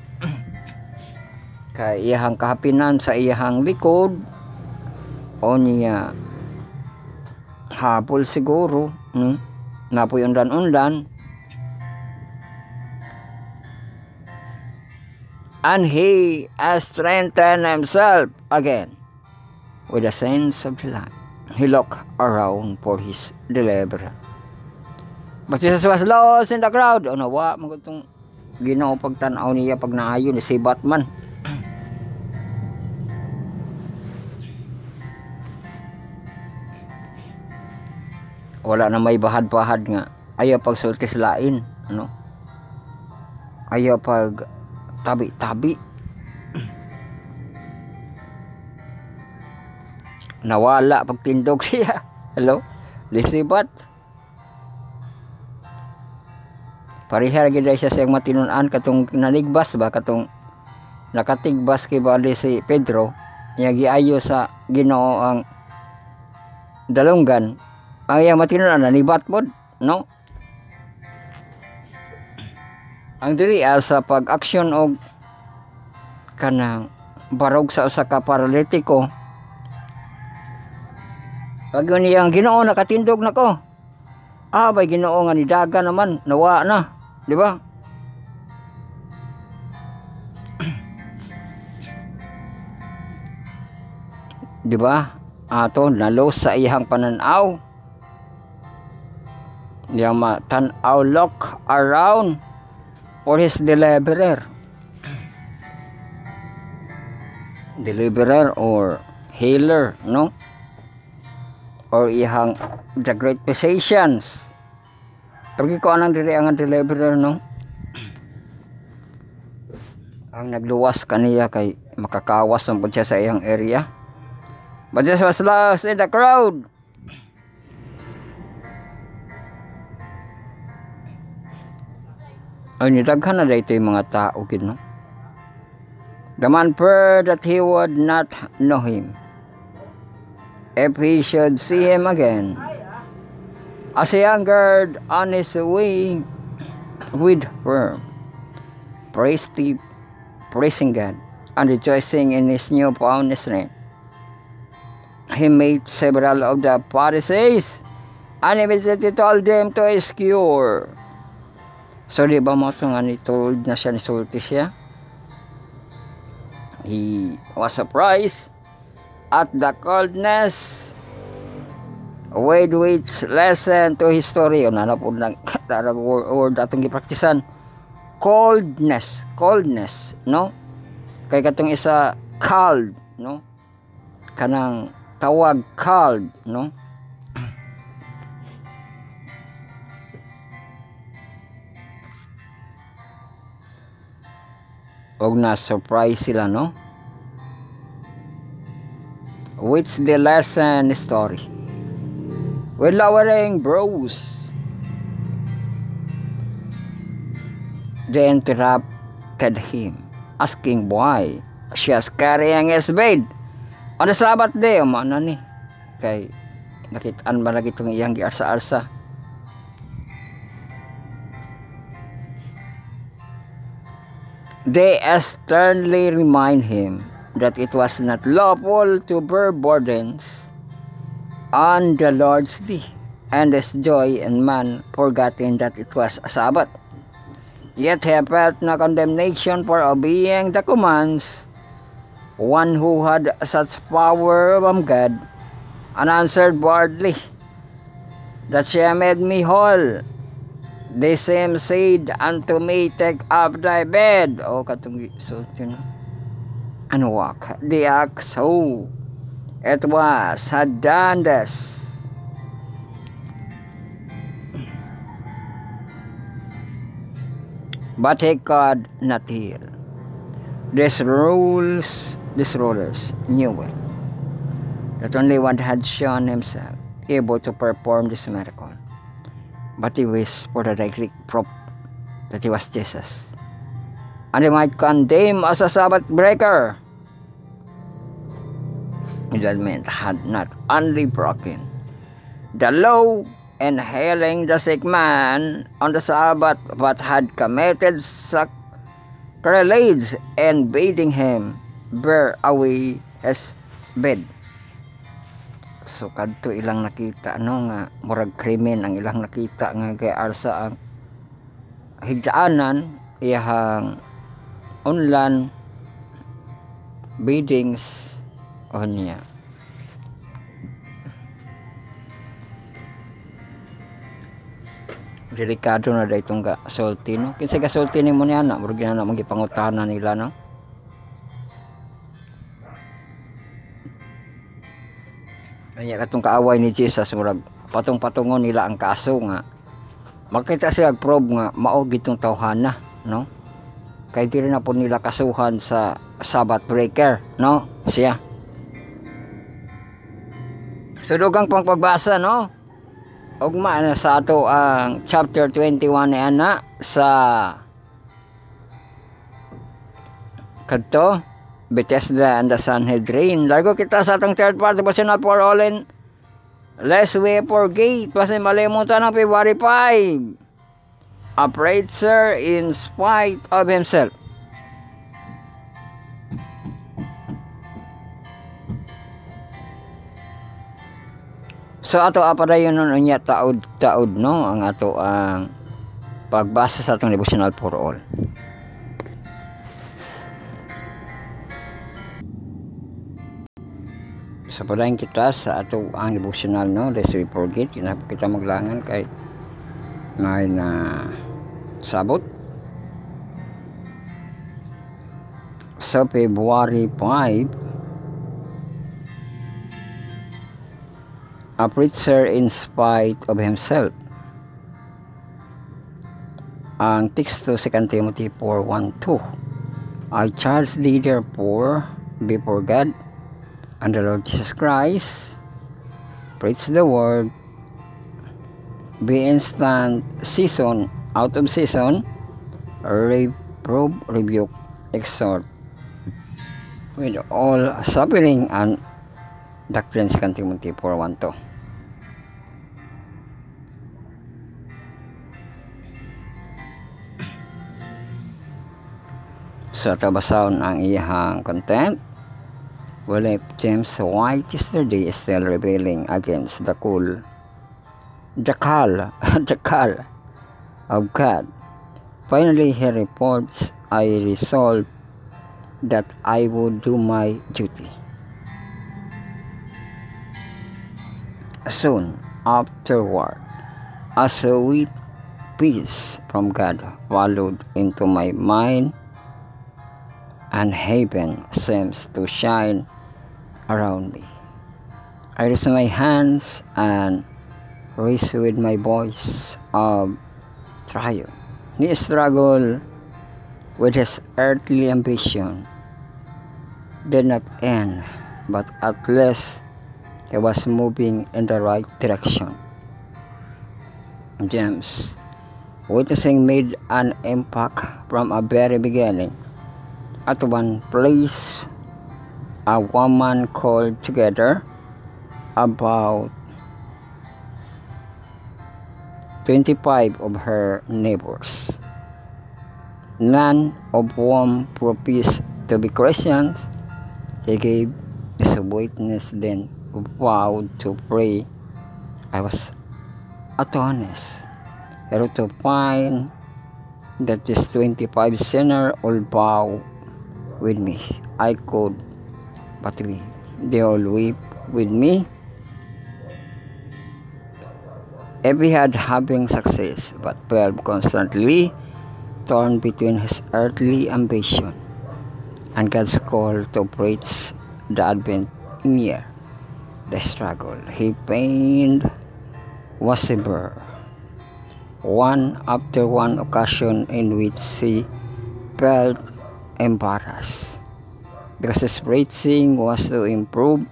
S1: kay iyahang kahapinan sa iyahang likod o niya hapol siguro, napoy undan-undan, and he strengthened himself again with a sense of delight. He looked around for his deliverer, but Jesus was lost in the crowd. O nawa magutong Ginoo pagtan-aw niya pag naayo ni si Batman. Wala na may bahad-bahad nga. Ayaw pag sultis lain, ano? Ayaw pag tabi-tabi. Nawala pag tindog siya. Hello? Lisibat. Parihar gid siya sa matinun-an katong nanigbas ba katong nakatigbas kay bali si Pedro nya giayo sa Ginoo ang dalunggan. Ang iyang matinunan nanibat pod, no? Ang diri sa pag-aksyon og kanang barog sa usa ka paralitiko. Pag niyang Ginoo nakatindog nako. Bay Ginoo nga nidaga naman, nawa na, di ba? Di ba? Ato nalos sa iyang pananaw. Yang matanaw look around for his deliverer. Deliverer or healer, no? Or iyang the great physicians. Pergi ko anang diri ang deliverer, no? Ang nagluwas kaniya kay makakawas ng siya sa iyang area. But Jesus was lost in the crowd. Ay nidaghan na dito yung mga tao, no? The man feared that he would not know him if he should see him again. As he hungered on his way with firm, praising God and rejoicing in his newfound strength, he made several of the Pharisees and immediately told them to his cure. So di ba mo ito nga nitold na siya, nisulti siya? He was surprised at the coldness with which lesson to his story. O nanapod ng word atong gipraktisan. Coldness, no? Kay katong isa, cold, no? Kanang tawag, cold, no? Og na-surprise sila, no? Which the lesson story. With lowering brows, they interrupted him, asking why she was carrying his bed on the Sabbath day. Umana ni kay nakitaan ba lagi itong iyang giarsa-arsa. They sternly remind him that it was not lawful to bear burdens on the Lord's day, and his joy in man forgetting that it was a Sabbath. Yet he felt no condemnation for obeying the commands. One who had such power from God, and answered boldly, that she made me whole. The same said unto me, take up thy bed. O katong so yun. And walk the axe. So it was had done this. But he could not hear. These rulers knew it, that only one had shown himself able to perform this miracle. But he wished for the direct proof that he was Jesus, and he might condemn as a Sabbath breaker. The judgment had not only broken the law and healing the sick man on the Sabbath, but had committed sacrilege and bidding him bear away his bed. So kadto ilang nakita no nga murag krimen ang ilang nakita nga kay arsa ang higdaanan iyang unlan beddings o niya. Delikado na da itong sulti no. Kinsa gasulti nimo niya na murag na magipangutana nila no. Kanya katong kaaway ni Jesus murag patong-patungon nila ang kaso nga makita siya probe nga mao gitong tawhana no. Kay dili na po nila kasuhan sa Sabbath breaker no siya. Sudugang pang pagbasa no. Ugma na sa ato ang chapter 21 ni ana sa kadto Bethesda and the Sanhedrin. Largo kita sa atong third part devotional for all in lest we forget. Kasi malimutan ng February 5. A preacher in spite of himself. So ato apadayon nun unya taod no ang ato ang pagbasa sa atong devotional for all. Sa padayon kita sa ato ang devotional no lest we forget kita maglangan kay may na sabot sa February 5. A preacher in spite of himself. Ang teksto sa 2 Timothy 4:1-2. I charge thee therefore before God and the Lord Jesus Christ, preach the word, be instant, season, out of season, reprove, rebuke, exhort, with all suffering and doctrine. 2 Timothy 4:1-2. So tabasahon ang iyang content. Well, if James White yesterday is still rebelling against the call of God. Finally, he reports, I resolved that I would do my duty. Soon afterward, a sweet peace from God followed into my mind, and heaven seems to shine around me. I raise my hands and raise with my voice of triumph. He struggled with his earthly ambition did not end, but at least he was moving in the right direction. James, witnessing, made an impact from a very beginning. At one place, a woman called together about 25 of her neighbors, none of whom professed to be Christians. He gave as a witness, then vowed to pray. I was astonished to find that this 25 sinner all bow with me. I could but weep. They all weep with me. Every had having success, but felt constantly torn between his earthly ambition and God's call to preach the Advent near. The struggle he pained was severe. One after one occasion in which he felt embarrassed because his preaching was to improve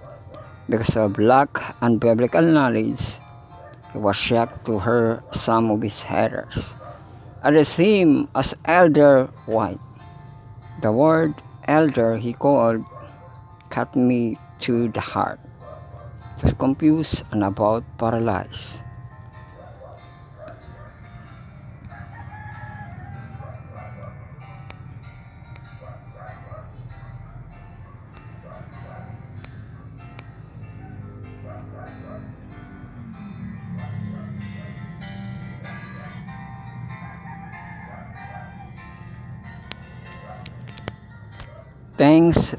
S1: because of lack and biblical knowledge. He was shocked to hear some of his hearers address him as Elder White. The word elder he called cut me to the heart. He was confused and about paralyzed. Things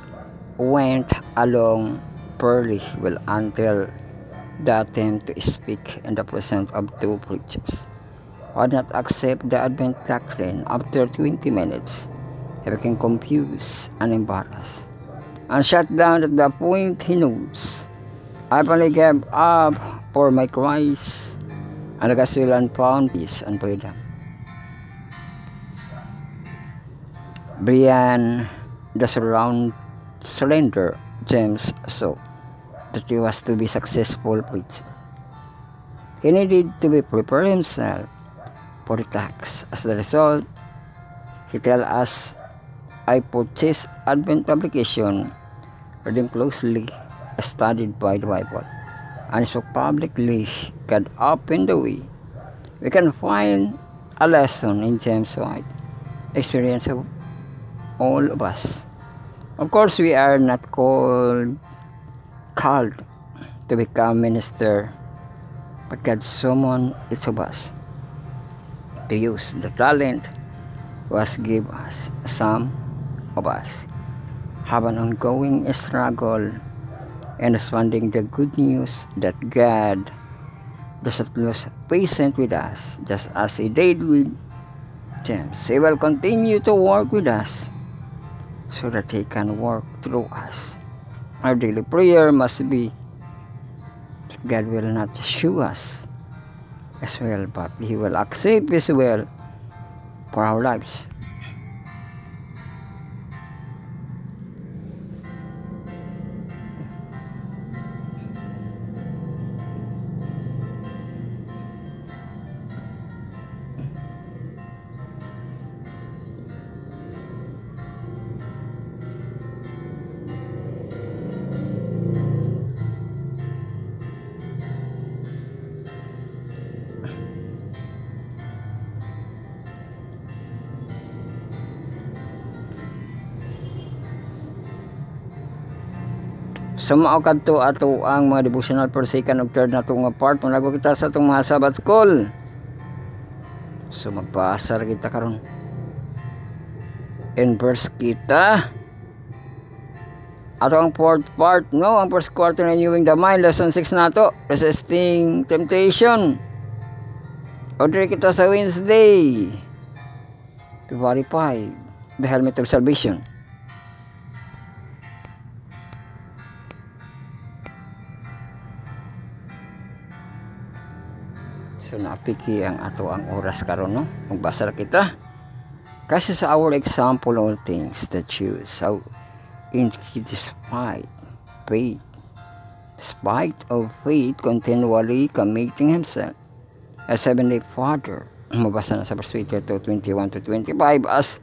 S1: went along fairly well until the attempt to speak in the presence of two preachers would not accept the Advent doctrine. After 20 minutes, he became confused and embarrassed, and shut down at the point he knows. I finally gave up for my cries, and the gospel and found peace and freedom. Brian, the surrender James saw that he was to be successful preacher. He needed to be prepared himself for the task. As a result, he tells us, I purchased Advent publication, read them closely, studied by the Bible, and spoke publicly. God opened the way. We can find a lesson in James White experience of all of us. Of course, we are not called to become minister, but God summoned each of us to use the talent was given us. Some of us have an ongoing struggle in responding the good news that God does not lose patience with us, just as He did with James. He will continue to work with us so that He can work through us. Our daily prayer must be that God will not show us as well, but He will accept His will for our lives. Sumao kadto ato ang mga devotional per second og third na itong part malago kita sa itong mga Sabbath school. So magpaasar kita karon. In verse kita ato ang fourth part, no, ang first quarter renewing the mind, lesson 6 nato, resisting temptation. Order kita sa Wednesday to verify the helmet of salvation. So napiki ang ato ang oras karon, no? Magbasa kita. Kasi sa our example all things that choose so in despite of faith continually committing himself as heavenly Father. Mabasa na sa verse 21 to 25 as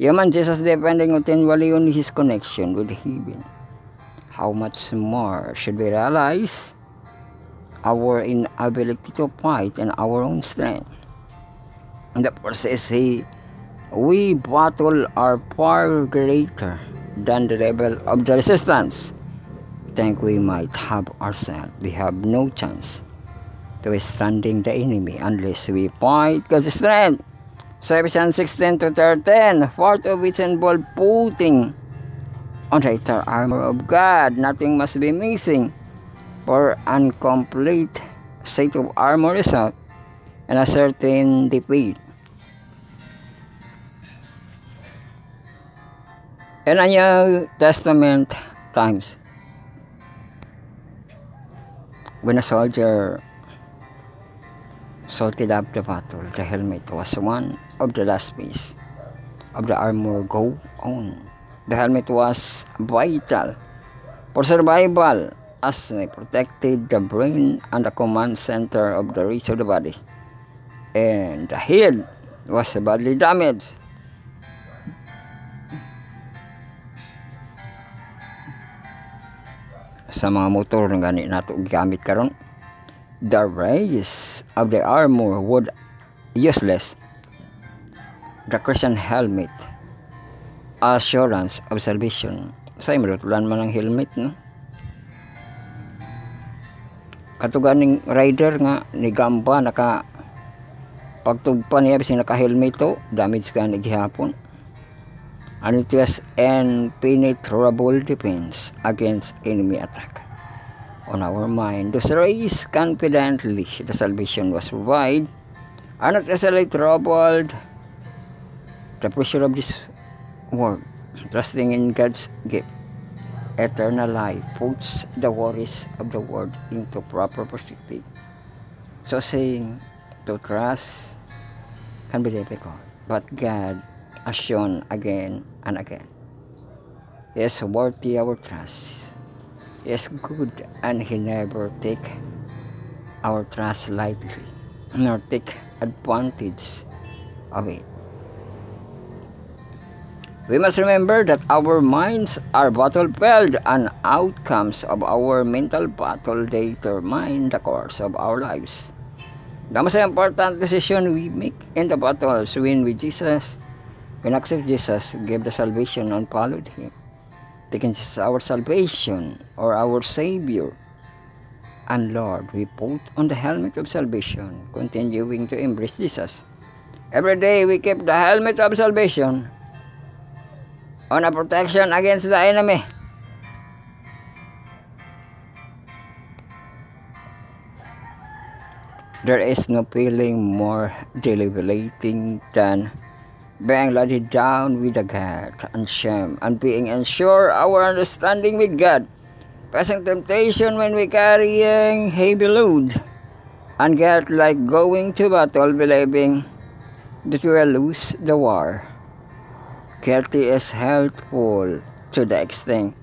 S1: human Jesus depending continually on His connection with heaven. How much more should we realize our inability to fight in our own strength? And the process we battle are far greater than the level of the resistance. Think we might have ourselves. We have no chance to withstanding the enemy unless we fight God's strength. So Ephesians 6:10 to 13, part of which involve putting on the entire armor of God. Nothing must be missing, for incomplete set of armor result and a certain defeat. In a New Testament times, when a soldier sorted up the battle, the helmet was one of the last piece of the armor go on. The helmet was vital for survival as they protected the brain and the command center of the rest of the body, and the head was badly damaged. Sa mga motor nga gani nato gamit karon, the rays of the armor would useless. The Christian helmet, assurance of salvation. Sa imutulan man ang helmet, no? Katuganing rider nga ni gamba naka pagtugpa niya bising naka helmet to, damage ka ni gihapon. and it was impenetrable defense against enemy attack. On our mind, those raised confidently the salvation was provided, are not easily troubled. The pressure of this world, trusting in God's gift, eternal life, puts the worries of the world into proper perspective. So saying to trust can be difficult, but God has shown again and again He is worthy our trust. He is good, and He never take our trust lightly, nor take advantage of it. We must remember that our minds are battlefield, and outcomes of our mental battle determine the course of our lives. The most important decision we make in the battles when accept Jesus, give the salvation and followed Him, taking Jesus our salvation or our Savior and Lord, we put on the helmet of salvation, continuing to embrace Jesus. Every day we keep the helmet of salvation on a protection against the enemy. There is no feeling more debilitating than being loaded down with the guilt and shame and being unsure our understanding with God, facing temptation when we carrying heavy loads, and guilt like going to battle believing that we will lose the war. Guilty is helpful to the extent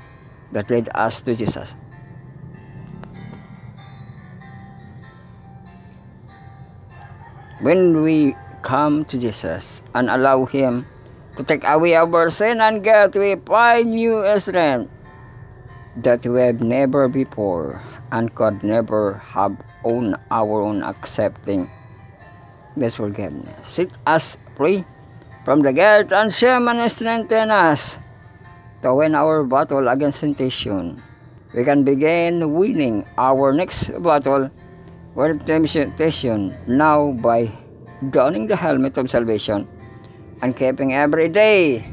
S1: that led us to Jesus. When we come to Jesus and allow Him to take away our sin and guilt, we find new strength that we have never before and could never have on our own, accepting this forgiveness. Set us free from the guilt and shame and strengthen us to win our battle against temptation. We can begin winning our next battle with temptation now by donning the helmet of salvation and keeping every day.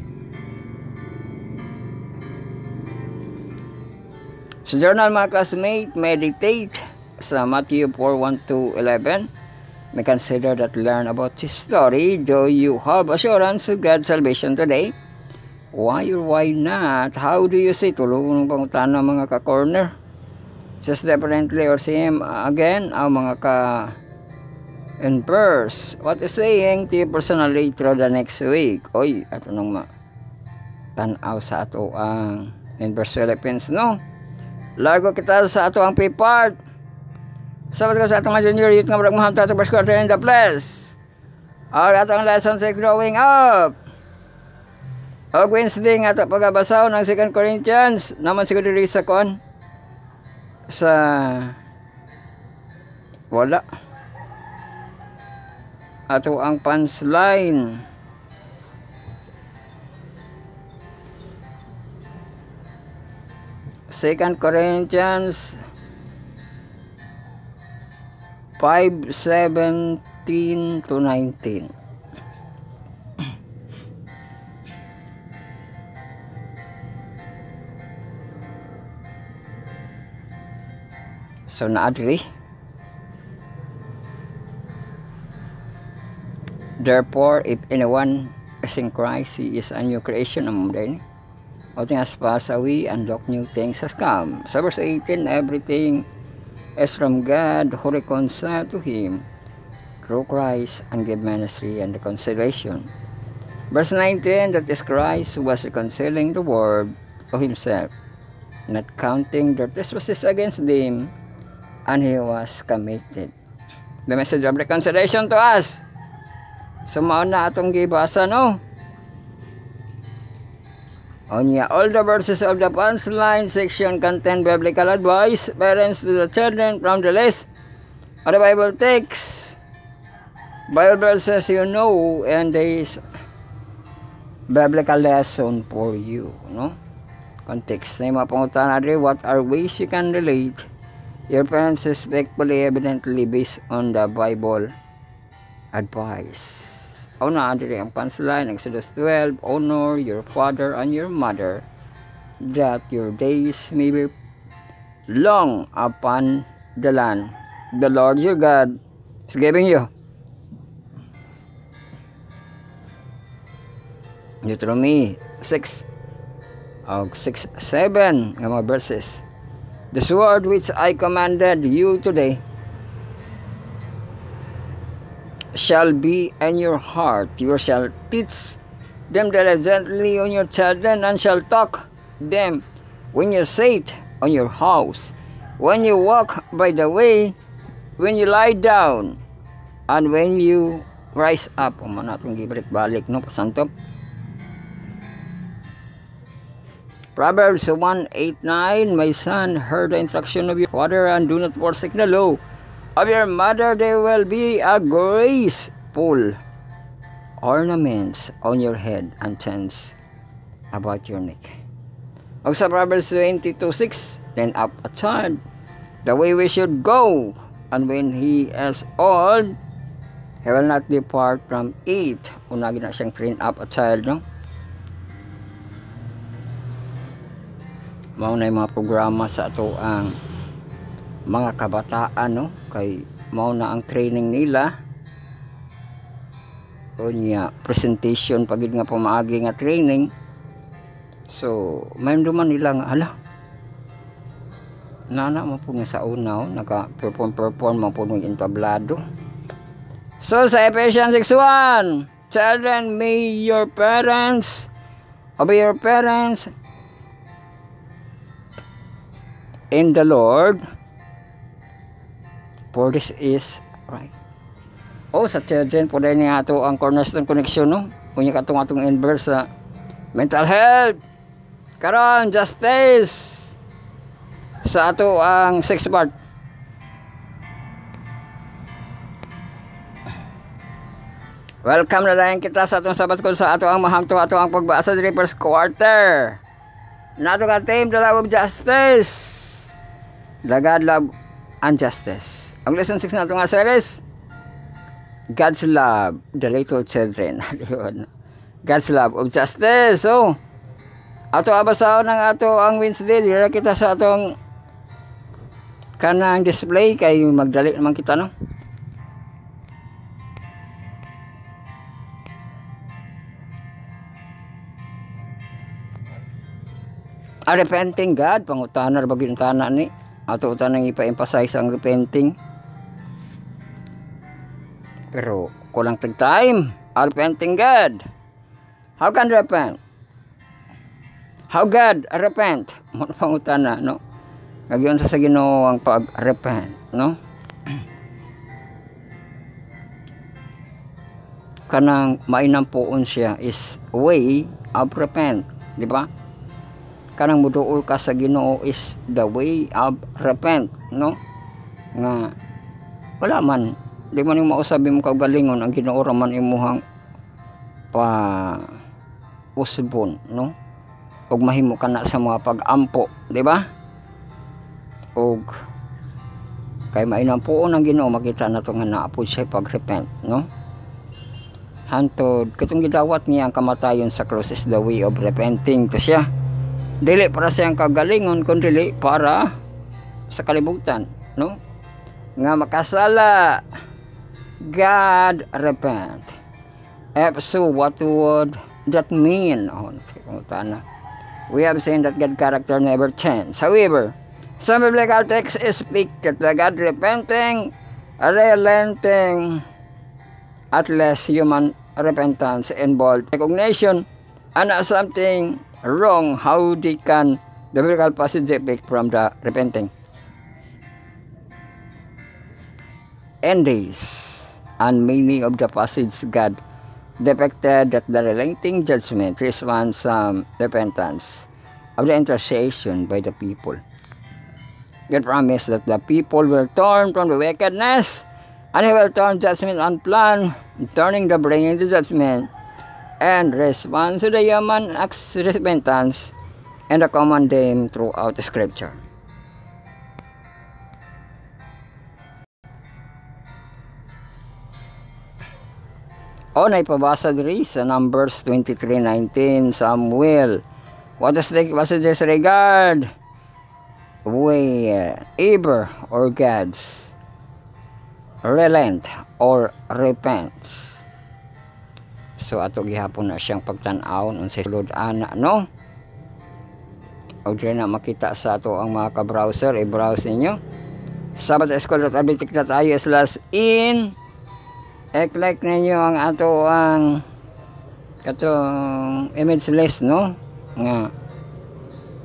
S1: So journal mga classmate, meditate sa Matthew 4:1-11. May consider that learn about this story. Do you have assurance of God's salvation today? Why or why not? How do you see? Tulungan ng pangutan ng mga ka-corner. Just differently or same again ang mga in verse. What is saying to you personally through the next week? Oy, ato nang tanaw sa ato ang in verse Philippines, no? Lago kita sa ato ang P-part. Sabat ko sa ato nga junior youth nga murag mahanta ato first quarter in the place. Ang ato ang lessons ay growing up. Og Wednesday nga ato pagabasaw ng 2 Corinthians naman siguro diri sa kon sa wala ato ang punchline. Second Corinthians 5:17-19. So na-agree. Therefore, if anyone is in Christ, he is a new creation among them. All things has passed away, and look, new things has come. So verse 18, everything is from God who reconciled to Him through Christ and gave ministry and reconciliation. Verse 19, that is Christ who was reconciling the world to Himself, not counting their trespasses against them, and He was committed the message of reconciliation to us. So mauna atong gibasa, no? Onya, all the verses of the punchline section contain biblical advice, parents to the children from the list of the Bible text. Bible verses you know, and there is biblical lesson for you, no? Context. Na yung mga pangutan natin, what are ways you can relate your parents respectfully, evidently based on the Bible advice. na diri ang punchline, Exodus 12, honor your father and your mother, that your days may be long upon the land the Lord your God is giving you. Deuteronomy 6 og 6-7 nga mga verses. This word which I commanded you today shall be in your heart. You shall teach them diligently on your children, and shall talk them when you sit on your house, when you walk by the way, when you lie down, and when you rise up. Umana itong gibalik-balik, no, pasantop. Proverbs 1:8-9, my son, hear the instruction of your father, and do not forsake the law of your mother. There will be a graceful ornaments on your head and chains about your neck. Og sa Proverbs 22:6, then up a child the way we should go, and when he is old, he will not depart from it. Una gina siyang train up a child, no? Mao na yung mga programa sa ato ang mga kabataan, no? Kay mao na ang training nila. Unya presentation pagid nga pamaagi nga training. So may duman nila nga hala, nana mo po nga sa unaw naka-perform mo po ng entablado. So sa Ephesians 6:1, children, may your parents obey your parents in the Lord, for this is right. O sa children po dahil nga ito ang cornerstone connection, no? Kunya katong atong inverse sa mental health, karon justice sa ato ang sex part. Welcome na lang kita sa atong sabat ko sa ato ang mahamto ato ang pagbasa diri first quarter. Nato nga team, the love of justice, the God love and justice. Ang lesson 6 nato nga series, God's love, the little children. God's love of justice. So ato abasahon ng ato ang Wednesday, dira kita sa atong kanang display kay magdali naman kita, no? A repenting God, pangutana ra bagin utana ni. Ato utanang ipa-emphasize ang repenting. Pero kulang tag time. A repenting God. How can repent? How God repent? Mo pangutana, no? Nagyon sa Ginoo ang pag-repent, no? Kanang mainam poon siya is way of repent, di ba? Kanang muduol ka sa Ginoo is the way of repent, no? Nga wala man, di man yung mausabi mo kaugalingon, ang Ginoo ra man imuhang pa usbon, no? Og mahimo ka na sa mga pag-ampo, di ba? Og kay mainam poon ang Ginoo, makita nato nga naapod siya pag-repent, no? Hantod katong gidawat niya ang kamatayon sa cross is the way of repenting to siya. Dili para sa iyang kagalingon, kundi para sa kalibutan, no? Nga makasala. God repent. So what would that mean? Oh, we have seen that God character never changes. However, some biblical texts speak that the God repenting, relenting, at least human repentance involved recognition and something wrong. How they can the biblical passage depict from the repenting? And this and many of the passages God depicted that the relenting judgment responds some repentance of the intercession by the people. God promised that the people will turn from the wickedness, and He will turn judgment on plan, turning the brain into judgment and response to the human acts repentance and the command them throughout the scripture. O naipabasa diri sa Numbers 23:19, Samuel. What does the passages regard? Eber or God's relent or repent. So ato gihapon na siyang pagtan-awon unsay sulod ana, no? O diri na makita sa ato ang mga ka-browser, i-browse ninyo sabbathschool.abtik.io/in. I-click ninyo ang ato ang katong image list, no? Nga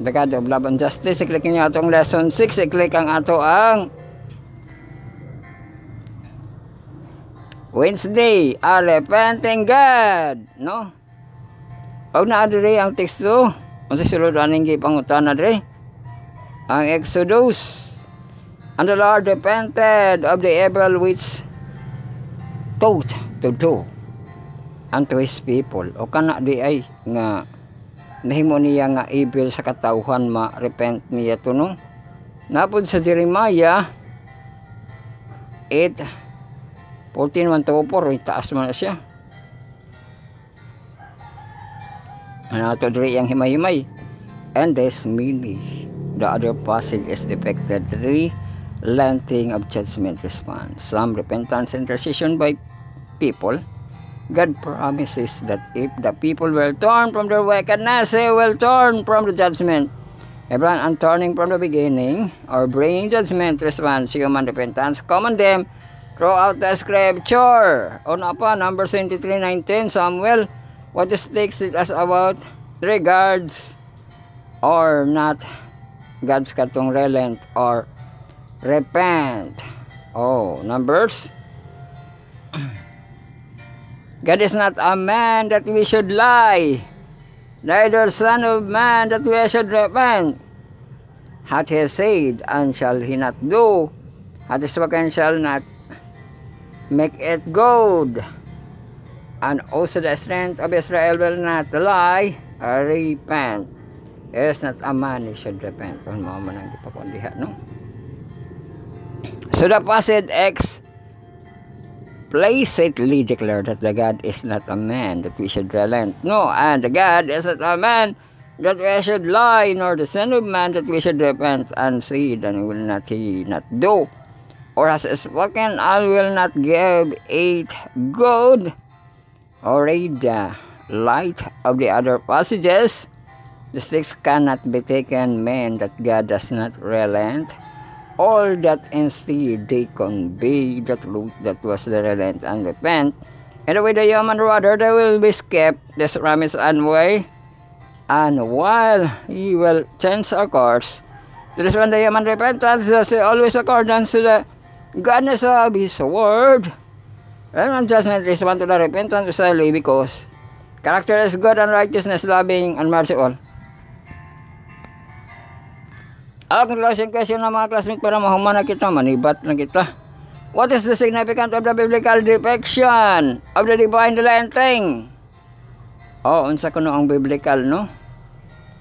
S1: Decade of Love and Justice. I-click ninyo atong lesson 6. I-click ang ato ang Wednesday, a repenting God, no? Pag naadiri ang teksto, unsay sulod aning gipangutana diri? Ang Exodus. And the Lord repented of the evil which thought to do unto his people. O kana di ay nga nahimo niya nga evil sa katawhan, ma-repent niya to, no? Napod sa Jeremiah 8:14-14, taas mo na siya. Ano to diri ang himay-himay. And this meaning the other passage is depicted relenting of judgment response. Some repentance intercession by people. God promises that if the people will turn from their wickedness, they will turn from the judgment. Everyone and turning from the beginning or bringing judgment response, human repentance, command them throughout the scripture. O na pa, Numbers 23:19, Samuel, what is takes it us about regards or not God's katong relent or repent. Oh, Numbers. God is not a man that we should lie, neither son of man that we should repent. Hath he said, and shall he not do? Hath he spoken, shall not make it good? And also the strength of Israel will not lie, repent. He is not a man who should repent. Kung mga manang ipakundiha, no? So the passage X explicitly declare that the God is not a man that we should relent. No, and the God is not a man that we should lie, nor the son of man that we should repent and say, and will not he not do, or has spoken, and will not give it good, or read the light of the other passages. The six cannot be taken men that God does not relent. All that instead they convey the truth that was the relent and repent. And with the human rather they will be kept this promise and way. And while he will change our course, to respond the human repentance does always accordance to the godness of his word. And judgment respond to the repentance solely because character is good and righteousness, loving and merciful. Ang closing question ng mga classmates para mahuman na kita, manibat na kita. What is the significance of the biblical depiction of the divine relenting? Oh, unsa kuno ang biblical, no?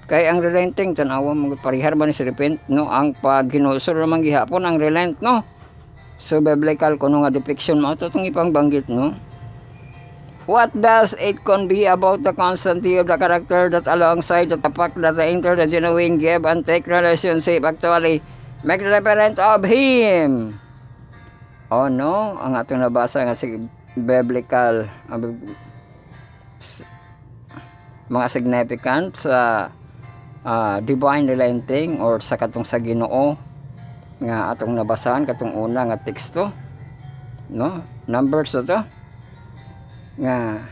S1: Kay ang relenting tanawa mo parihar ba ni sa repent, no? Ang paghinusor man gihapon ang relent, no? So biblical kuno nga depiction mo to tong ipangbanggit, no? What does it convey about the constancy of the character that alongside the fact that the enter the genuine give and take relationship actually make reference of him? Oh no, ang atong nabasa nga si biblical mga significant sa divine relenting or sa katong sa Ginoo nga atong nabasahan katong una nga teksto, no? Numbers to nga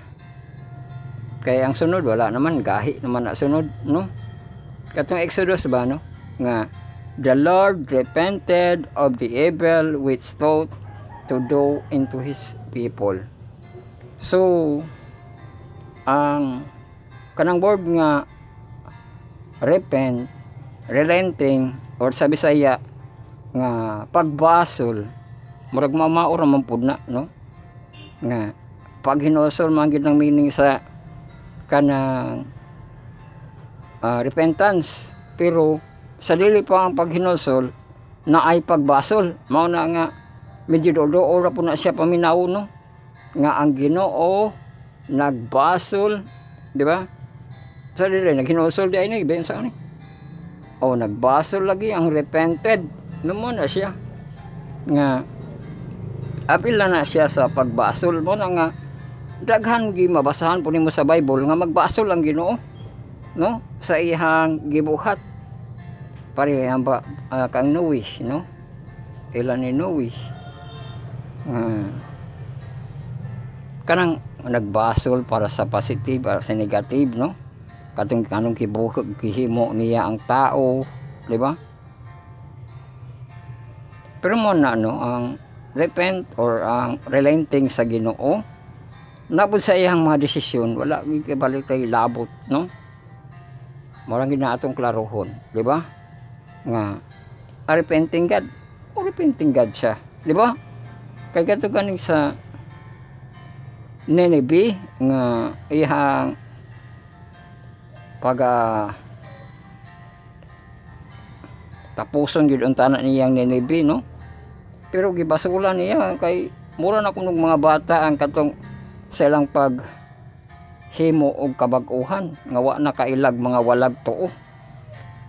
S1: kay ang sunod wala naman, gahi naman na sunod, no? Katong Exodus ba, no? Nga the Lord repented of the evil which thought to do into his people. So ang kanang word nga repent, relenting, or sa Bisaya nga pagbasol, murag mamaor man pud na, no? Nga pag hinusol man gid ang meaning sa kanang repentance, pero sa dili pa ang paghinusol na ay pagbasol, mao na nga medyo do ora po na siya paminaw, no? Nga ang Ginoo nagbasol, di ba? Sa dire naghinusol di ay ni ben sa ni. O nagbasol lagi ang repented. Numo na siya nga apil na siya sa pagbasol mo na nga daghan gi mabasahan po nimo sa Bible nga magbasol ang Ginoo, no, sa iyang gibuhat pare ang kang Noe, no, ilan ni Noe kanang nagbasol para sa positive para sa negative, no, katong kanong kibuhok gihimo niya ang tao, di ba? Pero mo na no ang repent or ang relenting sa Ginoo napod sa iyang mga desisyon wala gibalik kay labot, no, murang ginaatong klarohon, di ba, nga repenting God siya, di ba, kay kato ganing sa Nineveh nga iyang tapuson gyud ang tanan niyang Nineveh, no, pero gibasulan niya kay mura na kunog mga bata ang katong sa ilang pag himo og kabag-uhan nga wa na kailag mga walag tuo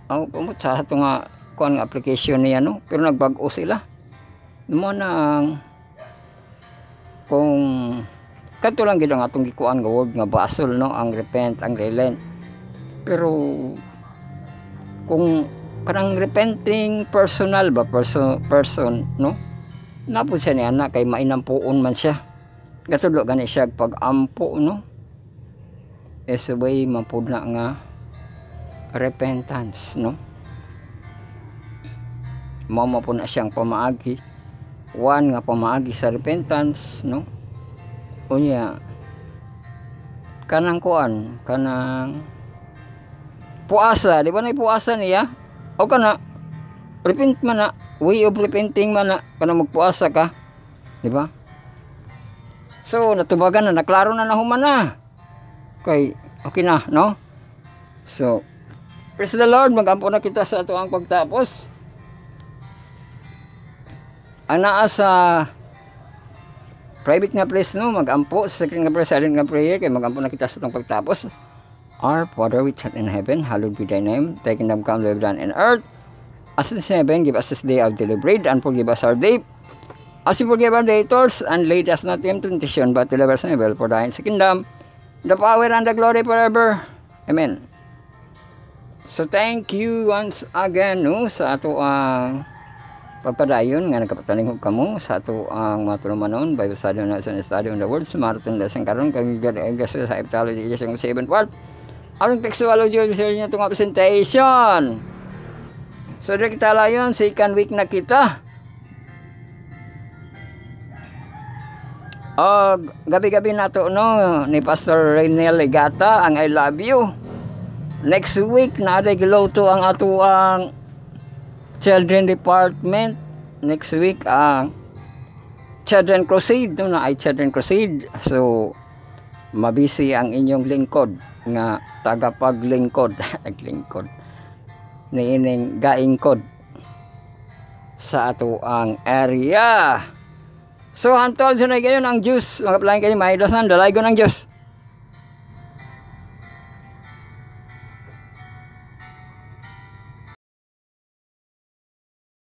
S1: ang pamot sa ato nga kuan nga application niya, no, pero nagbag-o sila mo na kung kadto lang gid ang atong gikuan nga word nga basol, no, ang repent, ang relent. Pero kung kanang repenting personal ba person, no, napod siya ni anak kay mainampuon man siya. Gatudlo gani siya pag-ampo, no, is a way mapud na nga repentance, no, mao po na siyang pamaagi one nga pamaagi sa repentance, no, unya kanang kuan kanang puasa, di ba na puasa niya o kana repent man na way of repenting man na kanang magpuasa ka, di ba? So natubagan na, naklaro na nahuman na kay okay na, no. So praise the Lord, magampo na kita sa ato ang pagtapos. Ang naa sa private nga place, no, magampo sa secret nga prayer, silent nga prayer, kay magampo na kita sa atong pagtapos. Our Father which art in heaven, hallowed be thy name. Thy kingdom come, thy will be done in earth as it is in heaven. Give us this day our daily bread, and forgive us our debt as we forgive our debtors, and lead us not into temptation, but deliver us from evil. For thine is the kingdom, the power, and the glory forever. Amen. So thank you once again, no, sa ato ang pagpadayon nga nagkapatalingog kamo sa ato ang mga tulumanon Bible study na sa study on the words marathon lesson karon kami gad sa Heptology yung 7th part ang textualogy niya itong presentation. So dito kita layon, second week na kita. Gabi-gabi na to, no, ni Pastor Raynel Legata ang I love you. Next week na day giloto ang ato ang children department. Next week ang children crusade, no, na ay children crusade. So mabisi ang inyong lingkod nga tagapaglingkod naglingkod ni ining gaingkod sa ato ang area. So hantol sunay gayon ang Diyos, mga plain kayo maidasan dalagon ang Diyos.